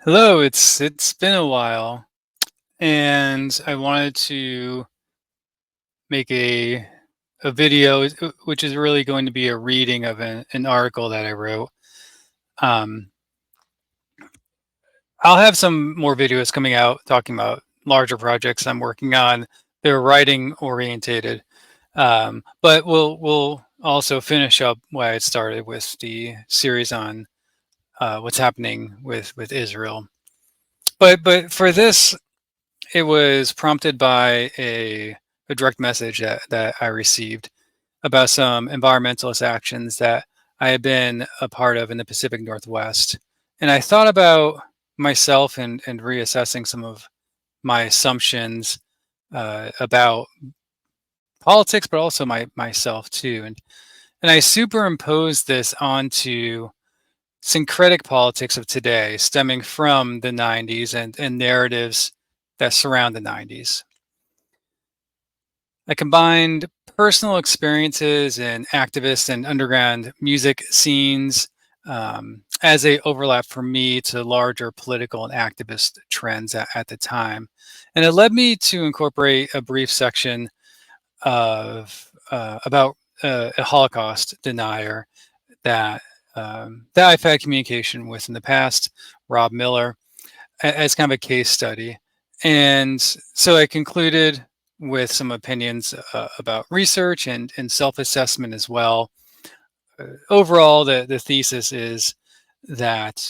Hello, it's been a while, and I wanted to make a video, which is really going to be a reading of an article that I wrote. Um, I'll have some more videos coming out talking about larger projects I'm working on. They're writing orientated, but we'll also finish up what I started with the series on what's happening with Israel. But for this, it was prompted by a direct message that I received about some environmentalist actions that I had been a part of in the Pacific Northwest. And I thought about myself and reassessing some of my assumptions about politics, but also myself too. And I superimposed this onto syncretic politics of today, stemming from the 90s and narratives that surround the 90s. I combined personal experiences in activist and underground music scenes as they overlap for me to larger political and activist trends at the time. And it led me to incorporate a brief section of about a Holocaust denier that I've had communication with in the past, Rob Miller, as kind of a case study. And so I concluded with some opinions about research and self-assessment as well. Overall, the thesis is that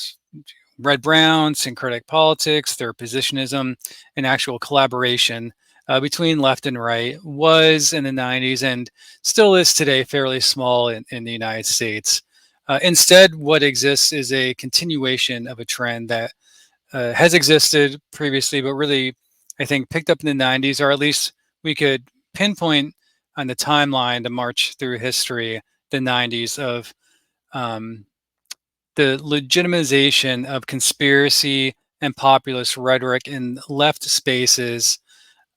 red-brown, syncretic politics, third positionism, and actual collaboration between left and right was in the 90s and still is today fairly small in the United States. Instead, what exists is a continuation of a trend that has existed previously, but really, I think, picked up in the 90s, or at least we could pinpoint on the timeline to march through history the 90s of um, the legitimization of conspiracy and populist rhetoric in left spaces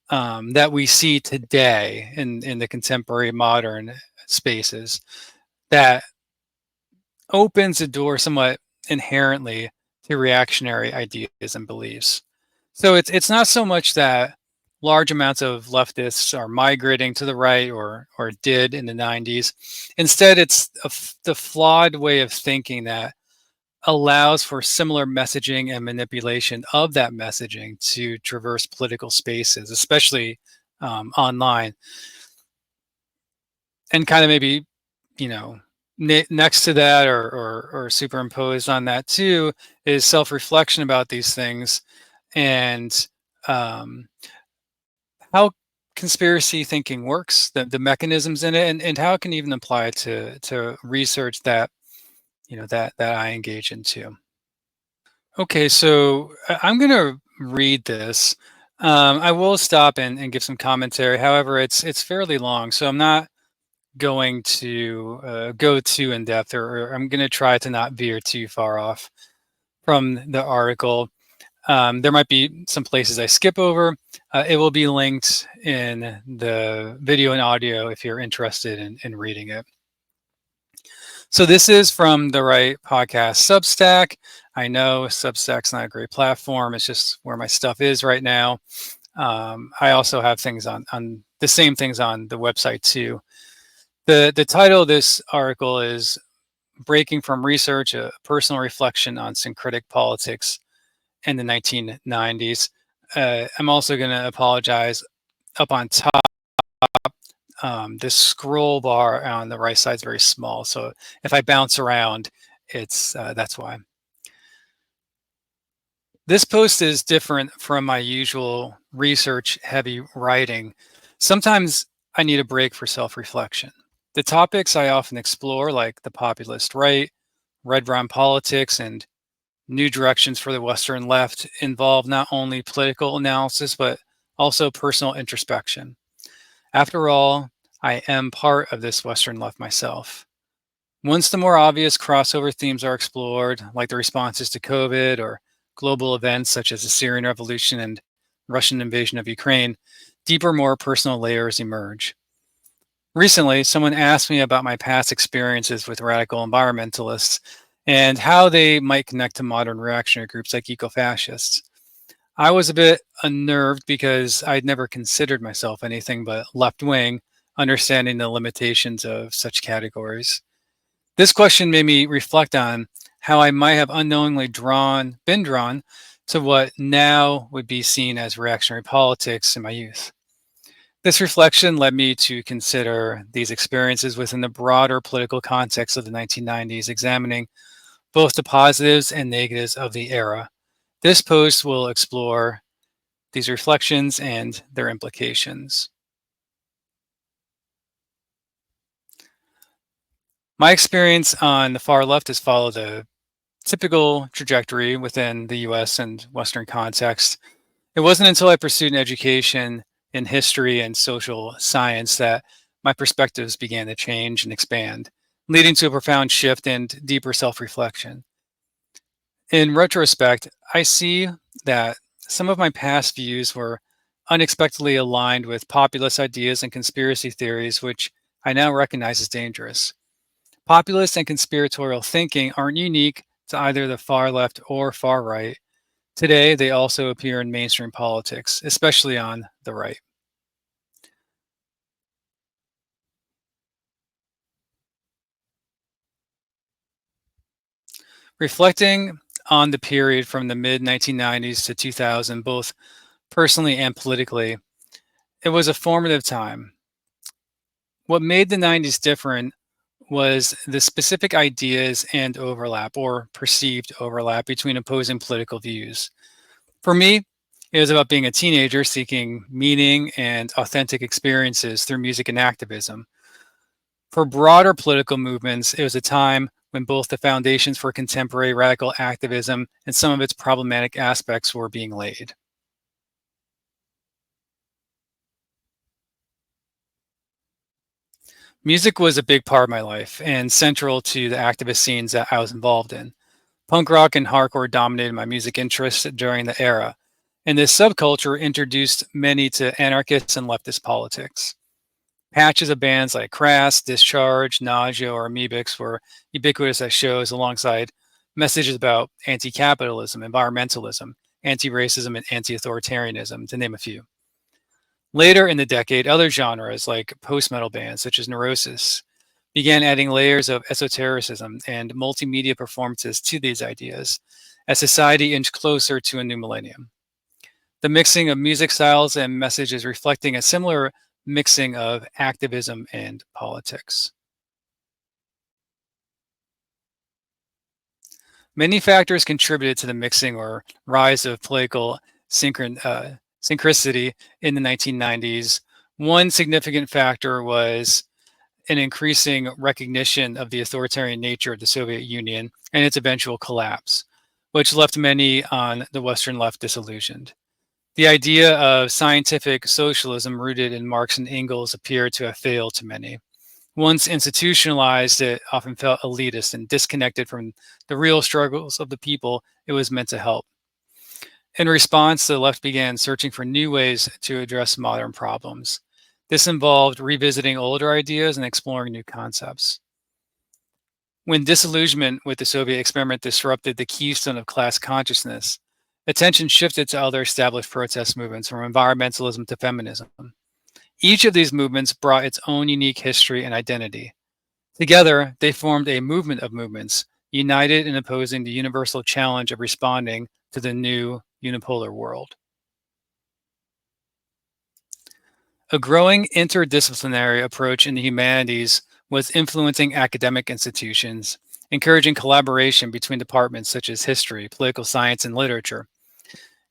that we see today in the contemporary modern spaces that opens the door somewhat inherently to reactionary ideas and beliefs. So it's not so much that large amounts of leftists are migrating to the right or did in the 90s. Instead, it's the flawed way of thinking that allows for similar messaging and manipulation of that messaging to traverse political spaces, especially online, and kind of maybe, you know, next to that or superimposed on that too is self-reflection about these things and um, how conspiracy thinking works, the mechanisms in it, and how it can even apply to research that that I engage into. Okay, so I'm going to read this. I will stop and give some commentary. However, it's fairly long, so I'm not going to go too in depth, or I'm going to try to not veer too far off from the article. There might be some places I skip over. It will be linked in the video and audio if you're interested in reading it. So this is from the Right Podcast Substack. I know Substack's not a great platform. It's just where my stuff is right now. I also have things on the same things on the website too. The title of this article is Breaking from Research, a Personal Reflection on Syncretic Politics in the 1990s. I'm also going to apologize. Up on top, this scroll bar on the right side is very small. So if I bounce around, it's that's why. This post is different from my usual research heavy writing. Sometimes I need a break for self-reflection. The topics I often explore, like the populist right, red-brown politics, and new directions for the Western left, involve not only political analysis, but also personal introspection. After all, I am part of this Western left myself. Once the more obvious crossover themes are explored, like the responses to COVID or global events such as the Syrian revolution and Russian invasion of Ukraine, deeper, more personal layers emerge. Recently, someone asked me about my past experiences with radical environmentalists, and how they might connect to modern reactionary groups like eco-fascists. I was a bit unnerved because I'd never considered myself anything but left wing, understanding the limitations of such categories. This question made me reflect on how I might have unknowingly been drawn to what now would be seen as reactionary politics in my youth. This reflection led me to consider these experiences within the broader political context of the 1990s, examining both the positives and negatives of the era. This post will explore these reflections and their implications. My experience on the far left has followed a typical trajectory within the US and Western context. It wasn't until I pursued an education in history and social science that my perspectives began to change and expand, leading to a profound shift and deeper self reflection. In retrospect, I see that some of my past views were unexpectedly aligned with populist ideas and conspiracy theories, which I now recognize as dangerous. Populist and conspiratorial thinking aren't unique to either the far left or far right. Today, they also appear in mainstream politics, especially on the right. Reflecting on the period from the mid 1990s to 2000, both personally and politically, it was a formative time. What made the 90s different was the specific ideas and overlap, or perceived overlap, between opposing political views. For me, it was about being a teenager seeking meaning and authentic experiences through music and activism. For broader political movements, it was a time when both the foundations for contemporary radical activism and some of its problematic aspects were being laid. Music was a big part of my life and central to the activist scenes that I was involved in. Punk rock and hardcore dominated my music interests during the era, and this subculture introduced many to anarchist and leftist politics. Patches of bands like Crass, Discharge, Nausea, or Amoebics were ubiquitous at shows alongside messages about anti capitalism, environmentalism, anti racism, and anti authoritarianism, to name a few. Later in the decade, other genres like post metal bands such as Neurosis began adding layers of esotericism and multimedia performances to these ideas as society inched closer to a new millennium. The mixing of music styles and messages reflecting a similar mixing of activism and politics. Many factors contributed to the mixing or rise of political synchronicity in the 1990s. One significant factor was an increasing recognition of the authoritarian nature of the Soviet Union and its eventual collapse, which left many on the Western left disillusioned. The idea of scientific socialism rooted in Marx and Engels appeared to have failed to many. Once institutionalized, it often felt elitist and disconnected from the real struggles of the people it was meant to help. In response, the left began searching for new ways to address modern problems. This involved revisiting older ideas and exploring new concepts. When disillusionment with the Soviet experiment disrupted the keystone of class consciousness, attention shifted to other established protest movements from environmentalism to feminism. Each of these movements brought its own unique history and identity. Together, they formed a movement of movements, united in opposing the universal challenge of responding to the new unipolar world. A growing interdisciplinary approach in the humanities was influencing academic institutions, encouraging collaboration between departments such as history, political science, and literature.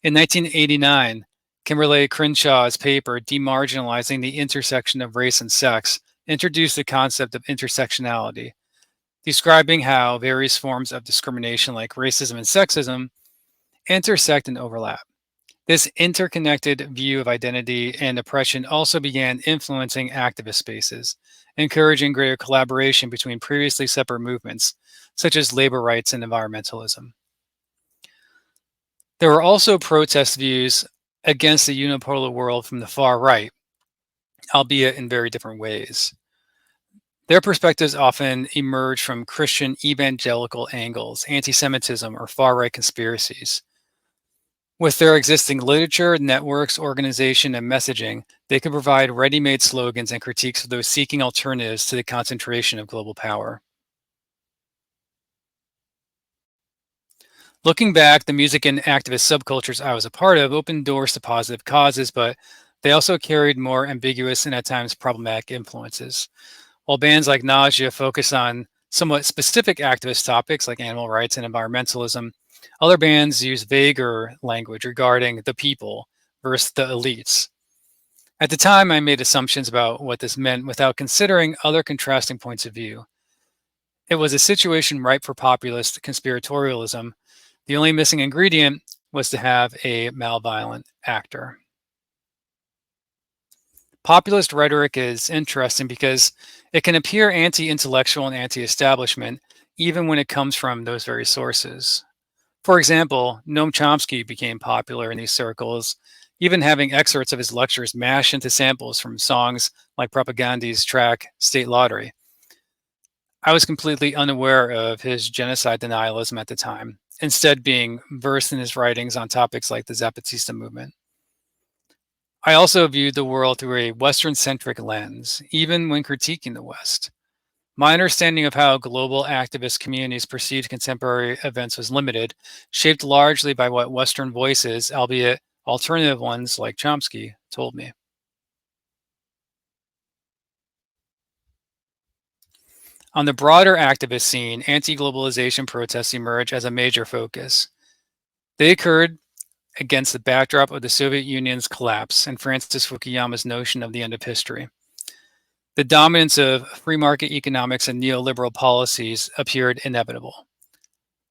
In 1989, Kimberly Crenshaw's paper, Demarginalizing the Intersection of Race and Sex, introduced the concept of intersectionality, describing how various forms of discrimination like racism and sexism intersect and overlap. This interconnected view of identity and oppression also began influencing activist spaces, encouraging greater collaboration between previously separate movements, such as labor rights and environmentalism. There were also protest views against the unipolar world from the far right, albeit in very different ways. Their perspectives often emerge from Christian evangelical angles, anti Semitism, or far right conspiracies. With their existing literature, networks, organization, and messaging, they can provide ready made slogans and critiques for those seeking alternatives to the concentration of global power. Looking back, the music and activist subcultures I was a part of opened doors to positive causes, but they also carried more ambiguous and at times problematic influences. While bands like Nausea focus on somewhat specific activist topics like animal rights and environmentalism, other bands use vaguer language regarding the people versus the elites. At the time, I made assumptions about what this meant without considering other contrasting points of view. It was a situation ripe for populist conspiratorialism. The only missing ingredient was to have a malevolent actor. Populist rhetoric is interesting because it can appear anti intellectual and anti establishment, even when it comes from those very sources. For example, Noam Chomsky became popular in these circles, even having excerpts of his lectures mashed into samples from songs like Propaganda's track State Lottery. I was completely unaware of his genocide denialism at the time, instead, being versed in his writings on topics like the Zapatista movement. I also viewed the world through a Western centric lens, even when critiquing the West. My understanding of how global activist communities perceived contemporary events was limited, shaped largely by what Western voices, albeit alternative ones like Chomsky, told me. On the broader activist scene, anti globalization protests emerged as a major focus. They occurred against the backdrop of the Soviet Union's collapse and Francis Fukuyama's notion of the end of history. The dominance of free market economics and neoliberal policies appeared inevitable.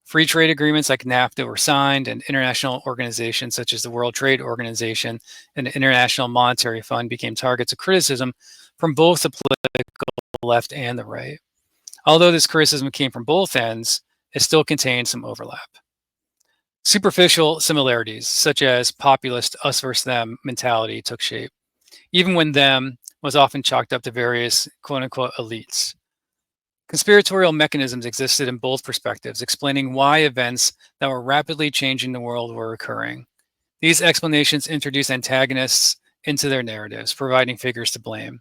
Free trade agreements like NAFTA were signed, and international organizations such as the World Trade Organization and the International Monetary Fund became targets of criticism from both the political left and the right. Although this criticism came from both ends, it still contained some overlap. Superficial similarities, such as populist us versus them mentality, took shape, even when them was often chalked up to various quote unquote elites. Conspiratorial mechanisms existed in both perspectives, explaining why events that were rapidly changing the world were occurring. These explanations introduced antagonists into their narratives, providing figures to blame.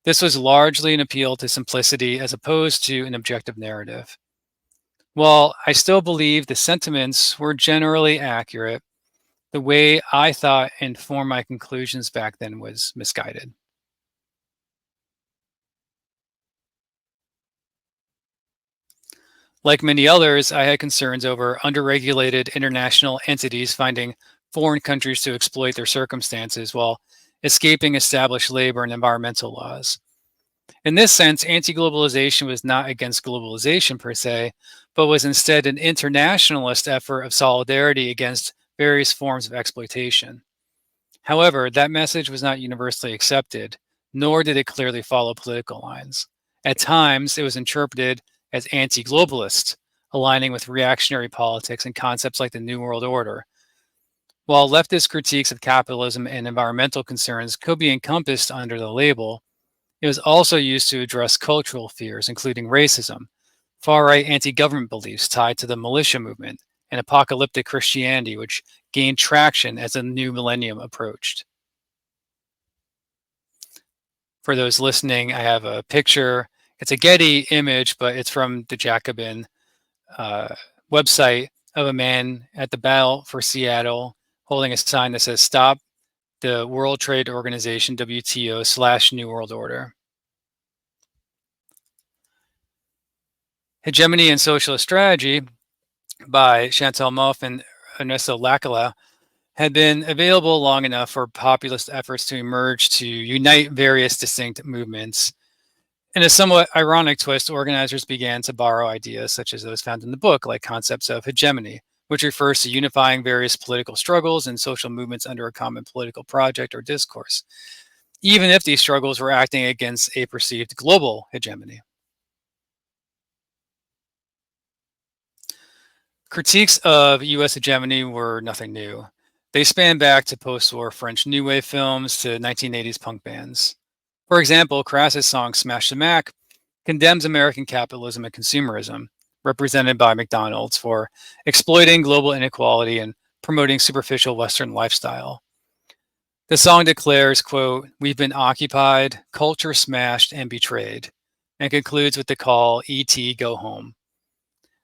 This was largely an appeal to simplicity as opposed to an objective narrative. While I still believe the sentiments were generally accurate, the way I thought and formed my conclusions back then was misguided. Like many others, I had concerns over underregulated international entities finding foreign countries to exploit their circumstances while escaping established labor and environmental laws. In this sense, anti globalization was not against globalization per se, but was instead an internationalist effort of solidarity against various forms of exploitation. However, that message was not universally accepted, nor did it clearly follow political lines. At times, it was interpreted as anti globalist, aligning with reactionary politics and concepts like the New World Order. While leftist critiques of capitalism and environmental concerns could be encompassed under the label, it was also used to address cultural fears, including racism, far right anti government beliefs tied to the militia movement, and apocalyptic Christianity, which gained traction as the new millennium approached. For those listening, I have a picture. It's a Getty image, but it's from the Jacobin uh, website of a man at the Battle for Seattle holding a sign that says "Stop the World Trade Organization (WTO) / New World Order." Hegemony and Socialist Strategy by Chantal Mouffe and Ernesto Lacala had been available long enough for populist efforts to emerge to unite various distinct movements. In a somewhat ironic twist, organizers began to borrow ideas such as those found in the book, like concepts of hegemony, which refers to unifying various political struggles and social movements under a common political project or discourse, even if these struggles were acting against a perceived global hegemony. Critiques of US hegemony were nothing new. They span back to post war French New Wave films to 1980s punk bands. For example, Crass's song Smash the Mac condemns American capitalism and consumerism, represented by McDonald's, for exploiting global inequality and promoting superficial Western lifestyle. The song declares, quote, "We've been occupied, culture smashed, and betrayed," and concludes with the call, "ET, go home."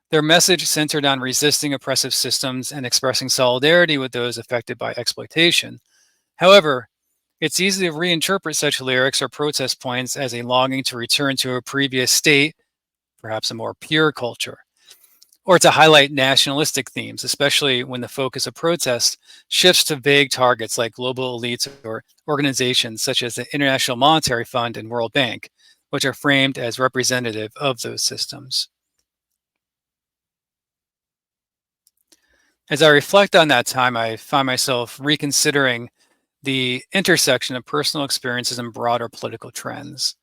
Their message centered on resisting oppressive systems and expressing solidarity with those affected by exploitation. However, it's easy to reinterpret such lyrics or protest points as a longing to return to a previous state, perhaps a more pure culture, or to highlight nationalistic themes, especially when the focus of protest shifts to vague targets like global elites or organizations such as the International Monetary Fund and World Bank, which are framed as representative of those systems. As I reflect on that time, I find myself reconsidering the intersection of personal experiences and broader political trends.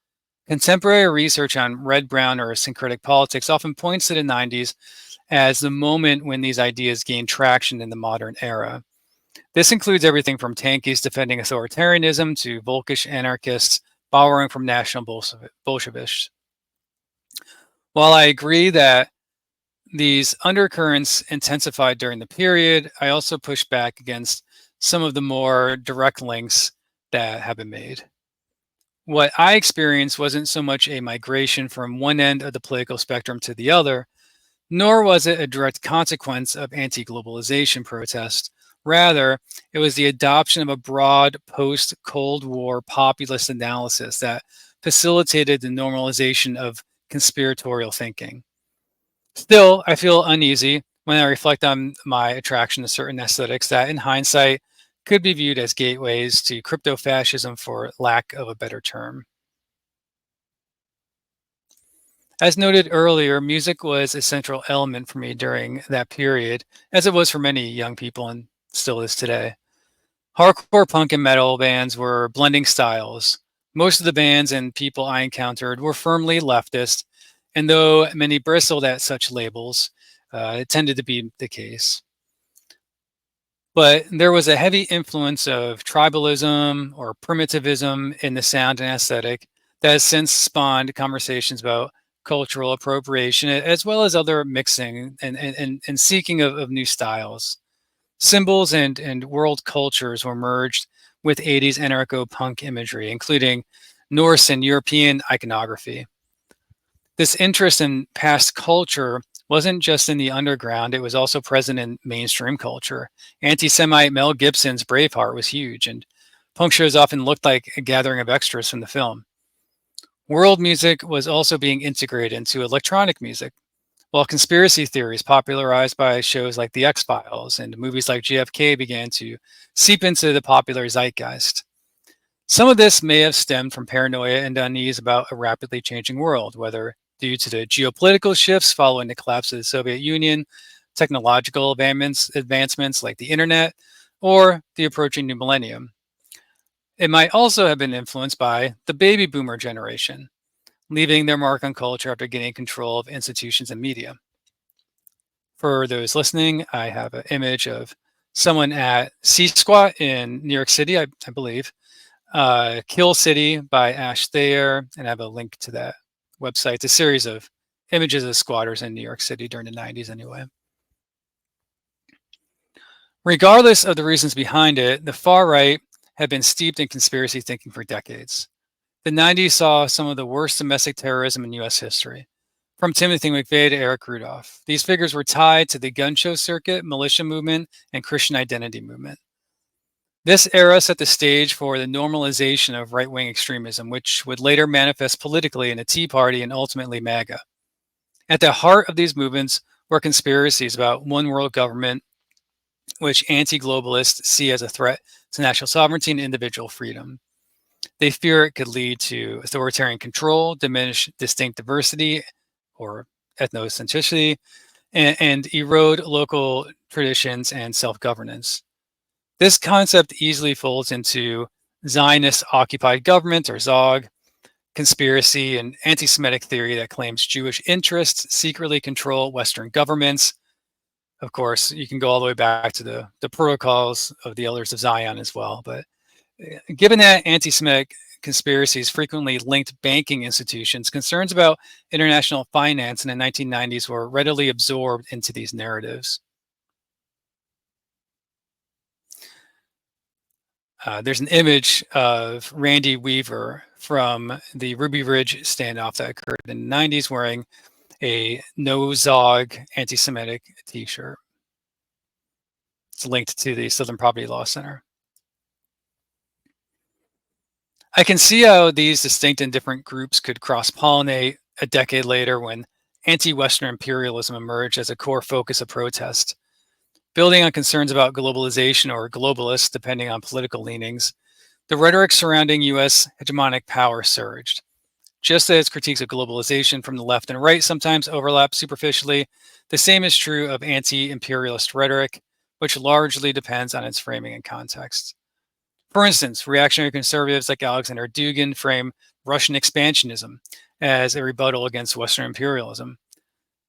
Contemporary research on red, brown, or syncretic politics often points to the 90s as the moment when these ideas gained traction in the modern era. This includes everything from tankies defending authoritarianism to Volkish anarchists borrowing from national Bolsheviks. While I agree that these undercurrents intensified during the period, I also push back against some of the more direct links that have been made. What I experienced wasn't so much a migration from one end of the political spectrum to the other, nor was it a direct consequence of anti-globalization protests. Rather, it was the adoption of a broad post-Cold War populist analysis that facilitated the normalization of conspiratorial thinking. Still, I feel uneasy when I reflect on my attraction to certain aesthetics that, in hindsight, could be viewed as gateways to crypto fascism, for lack of a better term. As noted earlier, music was a central element for me during that period, as it was for many young people and still is today. Hardcore punk and metal bands were blending styles. Most of the bands and people I encountered were firmly leftist, and though many bristled at such labels, it tended to be the case. But there was a heavy influence of tribalism or primitivism in the sound and aesthetic that has since spawned conversations about cultural appropriation, as well as other mixing and seeking of new styles. Symbols and world cultures were merged with 80s anarcho punk imagery, including Norse and European iconography. This interest in past culture wasn't just in the underground, it was also present in mainstream culture. Anti Semite Mel Gibson's Braveheart was huge, and punk shows often looked like a gathering of extras from the film. World music was also being integrated into electronic music, while conspiracy theories popularized by shows like The X Files and movies like JFK began to seep into the popular zeitgeist. Some of this may have stemmed from paranoia and unease about a rapidly changing world, whether due to the geopolitical shifts following the collapse of the Soviet Union, technological advancements like the internet, or the approaching new millennium. It might also have been influenced by the baby boomer generation, leaving their mark on culture after gaining control of institutions and media. For those listening, I have an image of someone at C Squat in New York City, I believe, Kill City by Ash Thayer, and I have a link to that website. It's a series of images of squatters in New York City during the 90s, anyway. Regardless of the reasons behind it, the far right had been steeped in conspiracy thinking for decades. The 90s saw some of the worst domestic terrorism in US history, from Timothy McVeigh to Eric Rudolph. These figures were tied to the gun show circuit, militia movement, and Christian identity movement. This era set the stage for the normalization of right-wing extremism, which would later manifest politically in the Tea Party and ultimately MAGA. At the heart of these movements were conspiracies about one world government, which anti-globalists see as a threat to national sovereignty and individual freedom. They fear it could lead to authoritarian control, diminish distinct diversity or ethnocentricity, and erode local traditions and self-governance. This concept easily folds into Zionist occupied government, or ZOG, conspiracy, and anti Semitic theory that claims Jewish interests secretly control Western governments. Of course, you can go all the way back to the protocols of the Elders of Zion as well. But given that anti Semitic conspiracies frequently linked banking institutions, concerns about international finance in the 1990s were readily absorbed into these narratives. There's an image of Randy Weaver from the Ruby Ridge standoff that occurred in the 90s wearing a no Zog anti Semitic t shirt. It's linked to the Southern Poverty Law Center. I can see how these distinct and different groups could cross pollinate a decade later when anti Western imperialism emerged as a core focus of protest. Building on concerns about globalization or globalists, depending on political leanings, the rhetoric surrounding US hegemonic power surged. Just as critiques of globalization from the left and right sometimes overlap superficially, the same is true of anti imperialist rhetoric, which largely depends on its framing and context. For instance, reactionary conservatives like Alexander Dugin frame Russian expansionism as a rebuttal against Western imperialism.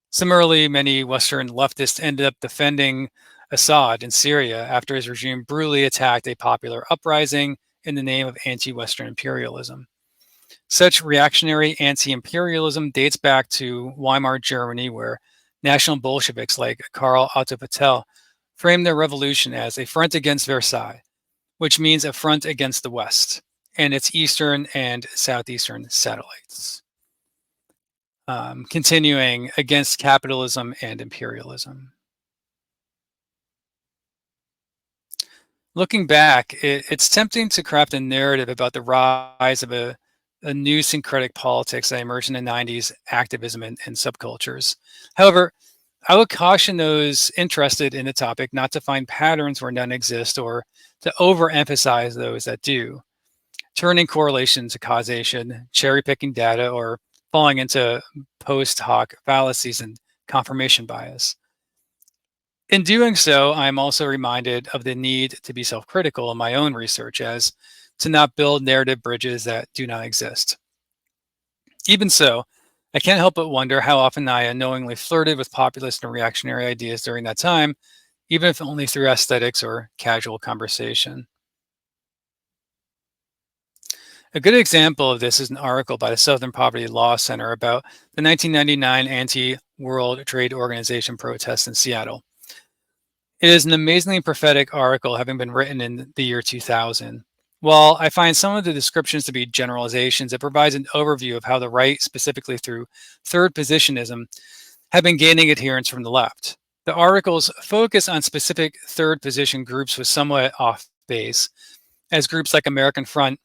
Similarly, many Western leftists ended up defending Assad in Syria after his regime brutally attacked a popular uprising in the name of anti Western imperialism. Such reactionary anti imperialism dates back to Weimar Germany, where national Bolsheviks like Karl Otto Patel framed their revolution as a front against Versailles, which means a front against the West and its eastern and southeastern satellites. Continuing against capitalism and imperialism. Looking back, it's tempting to craft a narrative about the rise of a new syncretic politics that emerged in the 90s, activism and subcultures. However, I would caution those interested in the topic not to find patterns where none exist or to overemphasize those that do, turning correlation to causation, cherry picking data, or falling into post hoc fallacies and confirmation bias. In doing so, I'm also reminded of the need to be self critical in my own research, as to not build narrative bridges that do not exist. Even so, I can't help but wonder how often I unknowingly flirted with populist and reactionary ideas during that time, even if only through aesthetics or casual conversation. A good example of this is an article by the Southern Poverty Law Center about the 1999 anti-World Trade Organization protests in Seattle. It is an amazingly prophetic article, having been written in the year 2000. While I find some of the descriptions to be generalizations, it provides an overview of how the right, specifically through third positionism, have been gaining adherents from the left. The article's focus on specific third position groups was somewhat off base, as groups like American Front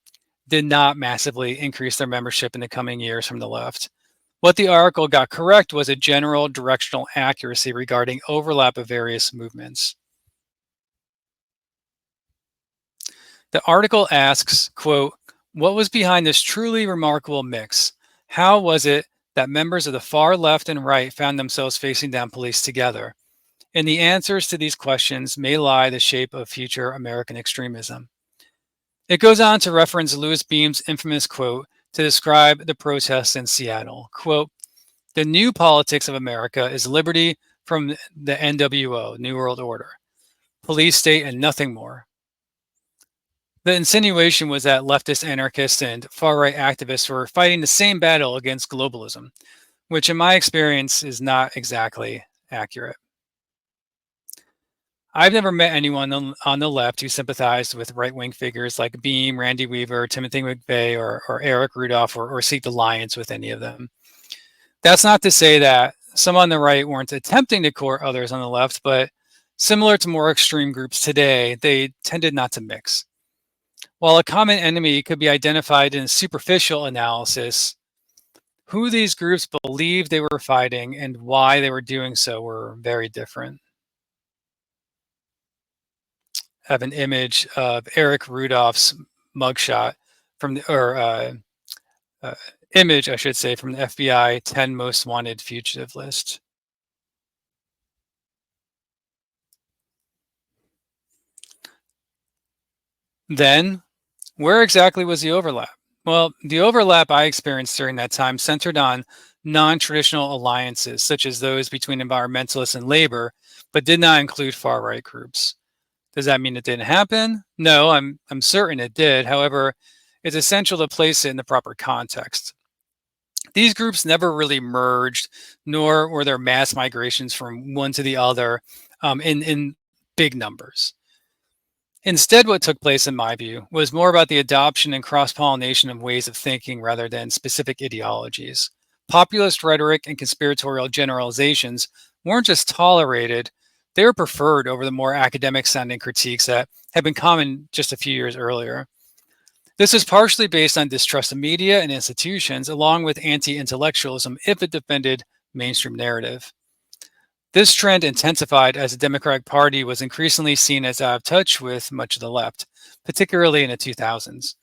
did not massively increase their membership in the coming years from the left. What the article got correct was a general directional accuracy regarding overlap of various movements. The article asks, quote, "What was behind this truly remarkable mix? How was it that members of the far left and right found themselves facing down police together? And the answers to these questions may lie the shape of future American extremism." It goes on to reference Louis Beam's infamous quote to describe the protests in Seattle. Quote, "The new politics of America is liberty from the NWO, New World Order, police state, and nothing more." The insinuation was that leftist anarchists and far right activists were fighting the same battle against globalism, which in my experience is not exactly accurate. I've never met anyone on the left who sympathized with right wing figures like Beam, Randy Weaver, Timothy McVeigh, or Eric Rudolph, or seek alliance with any of them. That's not to say that some on the right weren't attempting to court others on the left, but similar to more extreme groups today, they tended not to mix. While a common enemy could be identified in superficial analysis, who these groups believed they were fighting and why they were doing so were very different. I have an image of Eric Rudolph's mugshot from the, or uh, image, I should say, from the FBI 10 most wanted fugitive list. Then, where exactly was the overlap? Well, the overlap I experienced during that time centered on non-traditional alliances, such as those between environmentalists and labor, but did not include far-right groups. Does that mean it didn't happen? No, I'm certain it did. However, it's essential to place it in the proper context. These groups never really merged, nor were there mass migrations from one to the other in big numbers. Instead, what took place, in my view, was more about the adoption and cross pollination of ways of thinking rather than specific ideologies. Populist rhetoric and conspiratorial generalizations weren't just tolerated, they were preferred over the more academic sounding critiques that had been common just a few years earlier. This is partially based on distrust of media and institutions, along with anti intellectualism if it defended mainstream narrative. This trend intensified as the Democratic Party was increasingly seen as out of touch with much of the left, particularly in the 2000s.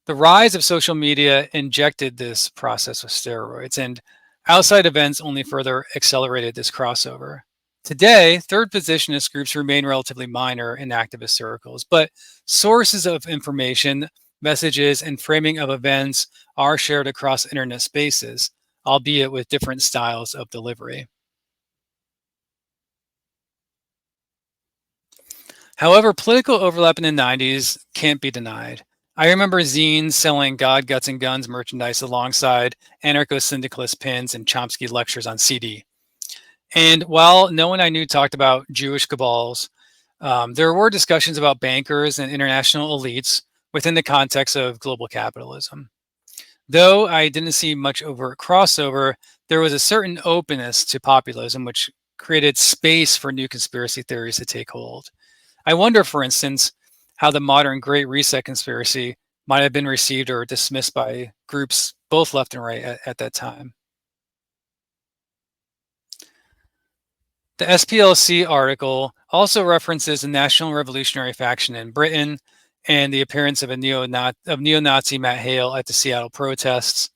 The rise of social media injected this process with steroids, and outside events only further accelerated this crossover. Today, third positionist groups remain relatively minor in activist circles, but sources of information, messages, and framing of events are shared across internet spaces, albeit with different styles of delivery. However, political overlap in the 90s can't be denied. I remember zines selling God, Guts, and Guns merchandise alongside anarcho syndicalist pins and Chomsky lectures on CD. And while no one I knew talked about Jewish cabals, there were discussions about bankers and international elites within the context of global capitalism. Though I didn't see much overt crossover, there was a certain openness to populism, which created space for new conspiracy theories to take hold. I wonder, for instance, how the modern Great Reset conspiracy might have been received or dismissed by groups both left and right at that time. The SPLC article also references the National Revolutionary Faction in Britain and the appearance of neo-Nazi Matt Hale at the Seattle protests.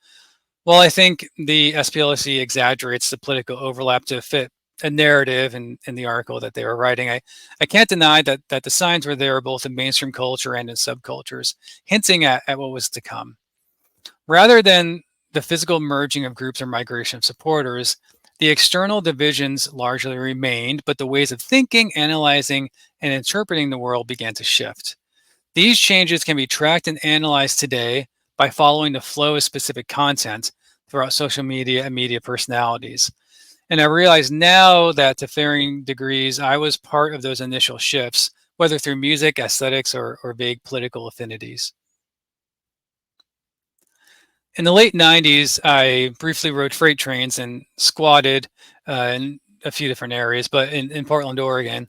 While I think the SPLC exaggerates the political overlap to fit a narrative in the article that they were writing, I can't deny that the signs were there both in mainstream culture and in subcultures, hinting at what was to come. Rather than the physical merging of groups or migration of supporters, the external divisions largely remained, but the ways of thinking, analyzing, and interpreting the world began to shift. These changes can be tracked and analyzed today by following the flow of specific content throughout social media and media personalities. And I realize now that to varying degrees, I was part of those initial shifts, whether through music, aesthetics, or vague political affinities. In the late 90s, I briefly rode freight trains and squatted in a few different areas, but in Portland, Oregon.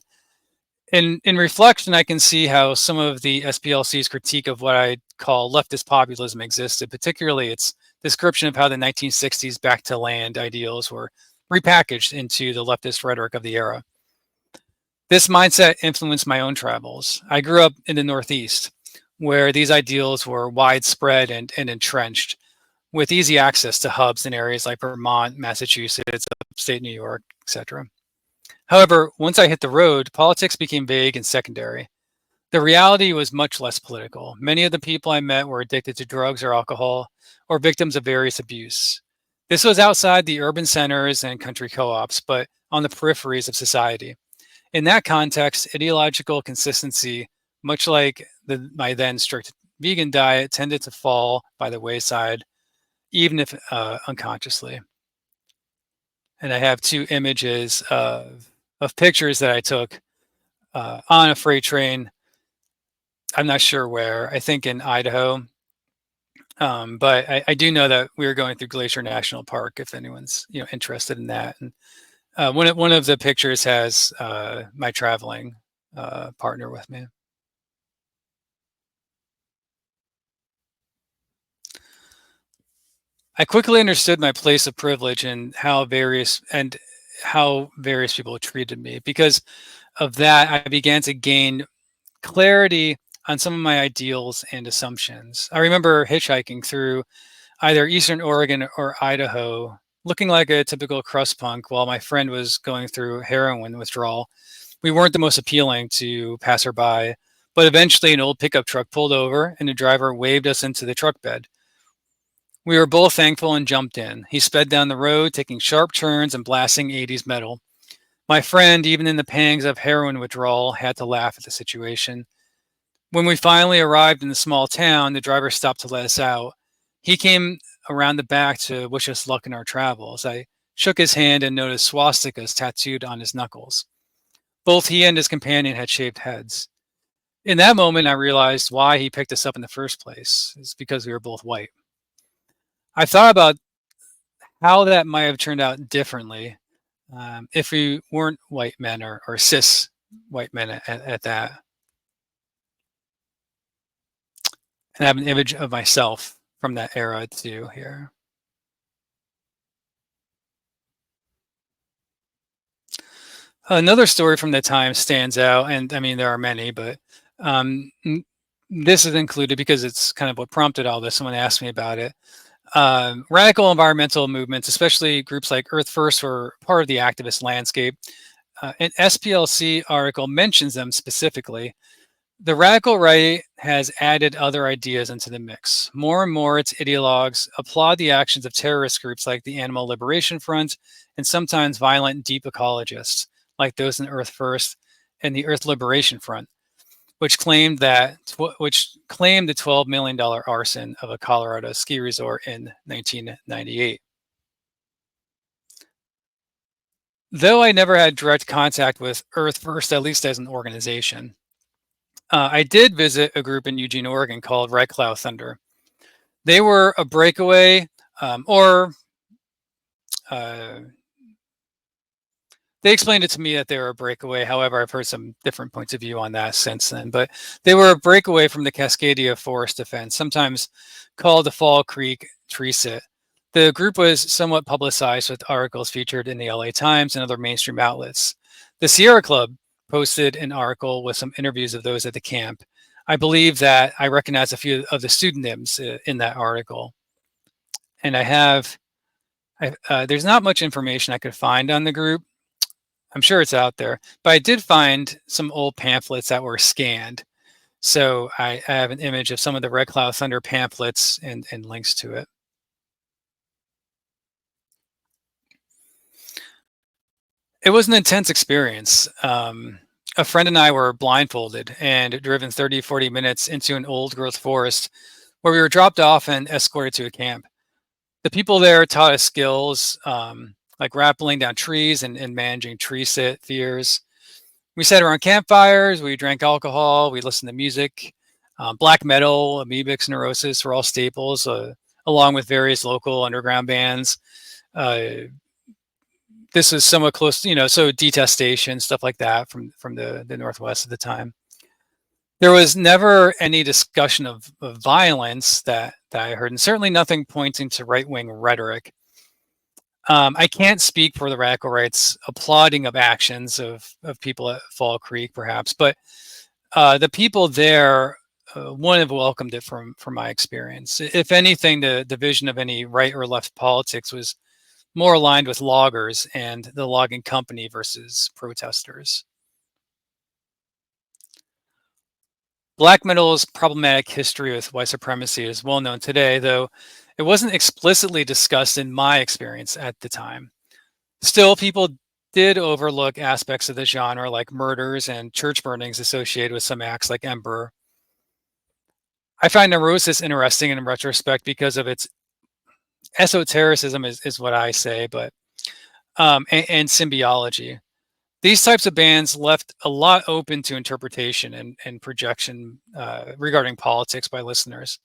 In reflection, I can see how some of the SPLC's critique of what I call leftist populism existed, particularly its description of how the 1960s back to land ideals were repackaged into the leftist rhetoric of the era. This mindset influenced my own travels. I grew up in the Northeast, where these ideals were widespread and entrenched, with easy access to hubs in areas like Vermont, Massachusetts, upstate New York, etc. However, once I hit the road, politics became vague and secondary. The reality was much less political. Many of the people I met were addicted to drugs or alcohol, or victims of various abuse. This was outside the urban centers and country co-ops, but on the peripheries of society. In that context, ideological consistency, much like my then strict vegan diet, tended to fall by the wayside, even if unconsciously. And I have two images of pictures that I took on a freight train. I'm not sure where, I think in Idaho. But I do know that we were going through Glacier National Park, if anyone's interested in that. And one of the pictures has my traveling partner with me. I quickly understood my place of privilege and how various people treated me. Because of that, I began to gain clarity on some of my ideals and assumptions. I remember hitchhiking through either Eastern Oregon or Idaho, looking like a typical crust punk while my friend was going through heroin withdrawal. We weren't the most appealing to passerby, but eventually an old pickup truck pulled over and the driver waved us into the truck bed. We were both thankful and jumped in. He sped down the road, taking sharp turns and blasting 80s metal. My friend, even in the pangs of heroin withdrawal, had to laugh at the situation. When we finally arrived in the small town, the driver stopped to let us out. He came around the back to wish us luck in our travels. I shook his hand and noticed swastikas tattooed on his knuckles. Both he and his companion had shaved heads. In that moment, I realized why he picked us up in the first place. It's because we were both white. I thought about how that might have turned out differently if we weren't white men or cis white men at that. And I have an image of myself from that era too here. Another story from the time stands out, and I mean there are many, but um, this is included because it's kind of what prompted all this. Someone asked me about it. Radical environmental movements, especially groups like Earth First, were part of the activist landscape. An SPLC article mentions them specifically. The radical right has added other ideas into the mix. More and more, its ideologues applaud the actions of terrorist groups like the Animal Liberation Front and sometimes violent deep ecologists like those in Earth First and the Earth Liberation Front, which claimed the $12 million arson of a Colorado ski resort in 1998. Though I never had direct contact with Earth First, at least as an organization, I did visit a group in Eugene, Oregon called Red Cloud Thunder. They were a breakaway, or uh, they explained it to me that they were a breakaway. However, I've heard some different points of view on that since then. But they were a breakaway from the Cascadia Forest Defense, sometimes called the Fall Creek Tree Sit. The group was somewhat publicized with articles featured in the LA Times and other mainstream outlets. The Sierra Club posted an article with some interviews of those at the camp. I believe that I recognize a few of the pseudonyms in that article. And there's not much information I could find on the group. I'm sure it's out there, but I did find some old pamphlets that were scanned. So I have an image of some of the Red Cloud Thunder pamphlets and links to it. It was an intense experience. A friend and I were blindfolded and driven 30, 40 minutes into an old growth forest where we were dropped off and escorted to a camp. The people there taught us skills like rappelling down trees and managing tree sit fears. We sat around campfires, we drank alcohol, we listened to music. Black metal, Amoebics, Neurosis were all staples, along with various local underground bands. Uh, this is somewhat close, so Detestation, stuff like that from the Northwest at the time. There was never any discussion of violence that I heard, and certainly nothing pointing to right-wing rhetoric. I can't speak for the radical right's applauding of actions of people at Fall Creek, perhaps, but the people there wouldn't have welcomed it from my experience. If anything, the vision of any right or left politics was more aligned with loggers and the logging company versus protesters. Black metal's problematic history with white supremacy is well known today, though it wasn't explicitly discussed in my experience at the time. Still, people did overlook aspects of the genre like murders and church burnings associated with some acts like Emperor. I find Neurosis interesting in retrospect because of its esotericism is what I say, but and symbiology. These types of bands left a lot open to interpretation and projection regarding politics by listeners.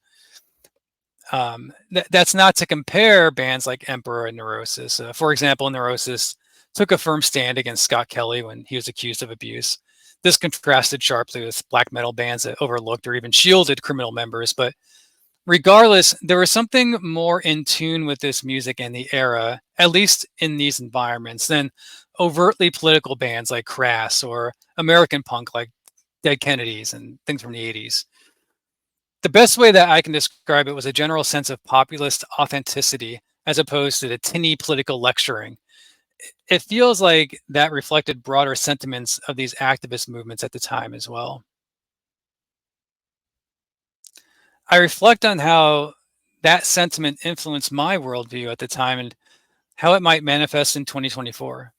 That's not to compare bands like Emperor and Neurosis. For example, Neurosis took a firm stand against Scott Kelly when he was accused of abuse. This contrasted sharply with black metal bands that overlooked or even shielded criminal members. But regardless, there was something more in tune with this music and the era, at least in these environments, than overtly political bands like Crass or American punk like Dead Kennedys and things from the 80s. The best way that I can describe it was a general sense of populist authenticity as opposed to the tinny political lecturing. It feels like that reflected broader sentiments of these activist movements at the time as well. I reflect on how that sentiment influenced my worldview at the time and how it might manifest in 2024.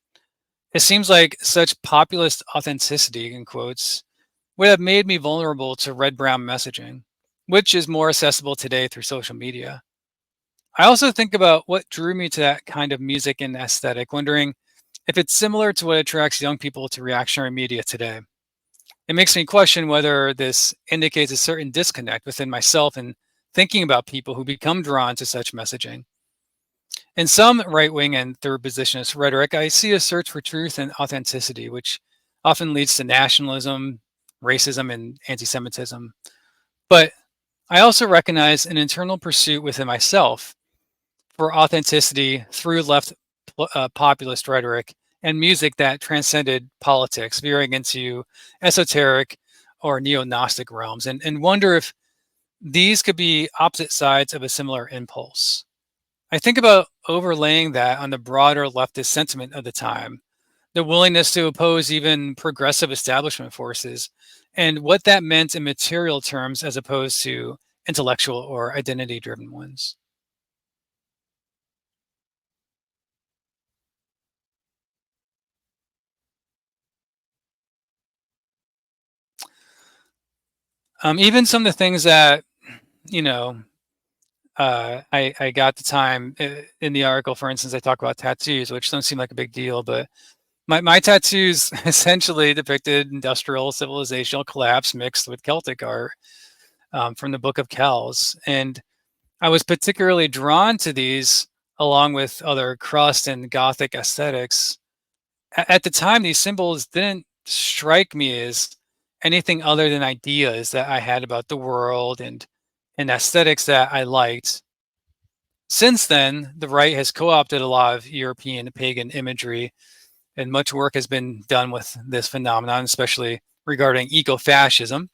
It seems like such populist authenticity, in quotes, would have made me vulnerable to red brown messaging, which is more accessible today through social media. I also think about what drew me to that kind of music and aesthetic, wondering if it's similar to what attracts young people to reactionary media today. It makes me question whether this indicates a certain disconnect within myself and thinking about people who become drawn to such messaging. In some right wing and third positionist rhetoric, I see a search for truth and authenticity, which often leads to nationalism, racism, and anti Semitism. But I also recognize an internal pursuit within myself for authenticity through populist rhetoric and music that transcended politics, veering into esoteric or neo Gnostic realms, and wonder if these could be opposite sides of a similar impulse. I think about overlaying that on the broader leftist sentiment of the time, the willingness to oppose even progressive establishment forces, and what that meant in material terms as opposed to intellectual or identity driven ones. Even some of the things that, you know, I got the time in the article, for instance, I talk about tattoos, which don't seem like a big deal, but my tattoos essentially depicted industrial civilizational collapse mixed with Celtic art from the Book of Kells. And I was particularly drawn to these along with other crust and Gothic aesthetics. At the time, these symbols didn't strike me as anything other than ideas that I had about the world and aesthetics that I liked. Since then, the right has co opted a lot of European pagan imagery, and much work has been done with this phenomenon, especially regarding eco fascism.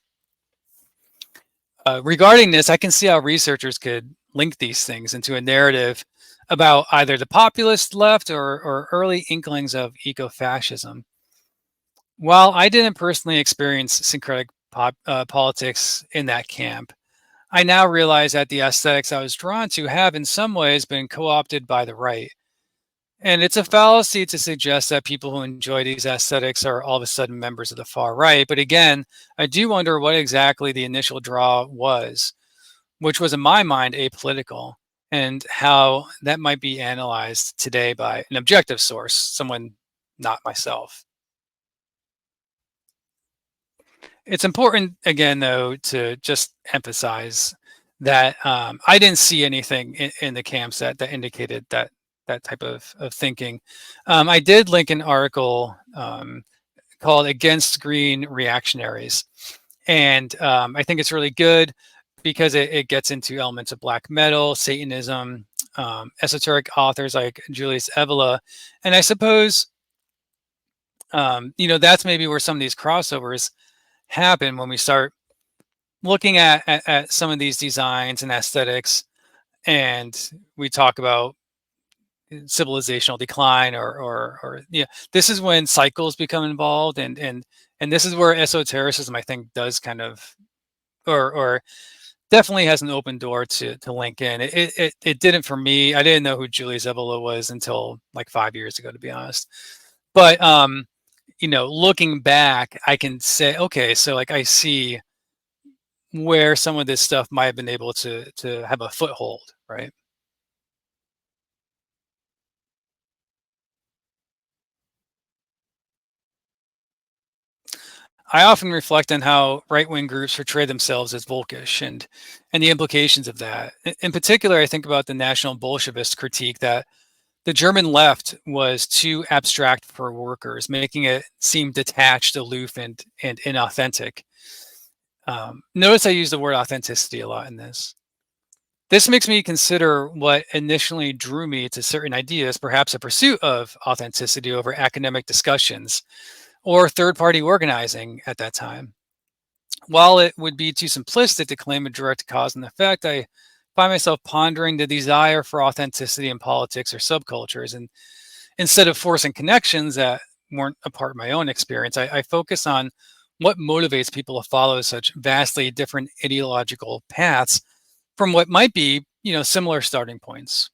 Regarding this, I can see how researchers could link these things into a narrative about either the populist left or early inklings of eco fascism. While I didn't personally experience syncretic politics in that camp, I now realize that the aesthetics I was drawn to have in some ways been co opted by the right. And it's a fallacy to suggest that people who enjoy these aesthetics are all of a sudden members of the far right. But again, I do wonder what exactly the initial draw was, which was in my mind apolitical, and how that might be analyzed today by an objective source, someone not myself. It's important, again, though, to just emphasize that I didn't see anything in the camps that indicated that type of thinking. I did link an article called "Against Green Reactionaries," and I think it's really good because it gets into elements of black metal, Satanism, esoteric authors like Julius Evola, and I suppose that's maybe where some of these crossovers happen when we start looking at some of these designs and aesthetics, and we talk about civilizational decline or yeah, this is when cycles become involved, and this is where esotericism I think does kind of or definitely has an open door to link in. It didn't for me. I didn't know who Julie Evola was until like 5 years ago, to be honest. But looking back, I can say, okay, so like I see where some of this stuff might have been able to have a foothold, right? I often reflect on how right-wing groups portray themselves as Volkish and the implications of that. In particular, I think about the National Bolshevist critique that the German left was too abstract for workers, making it seem detached, aloof, and inauthentic. Notice I use the word authenticity a lot in this. This makes me consider what initially drew me to certain ideas, perhaps a pursuit of authenticity over academic discussions or third party organizing at that time. While it would be too simplistic to claim a direct cause and effect, I find myself pondering the desire for authenticity in politics or subcultures. And instead of forcing connections that weren't a part of my own experience, I focus on what motivates people to follow such vastly different ideological paths from what might be, similar starting points.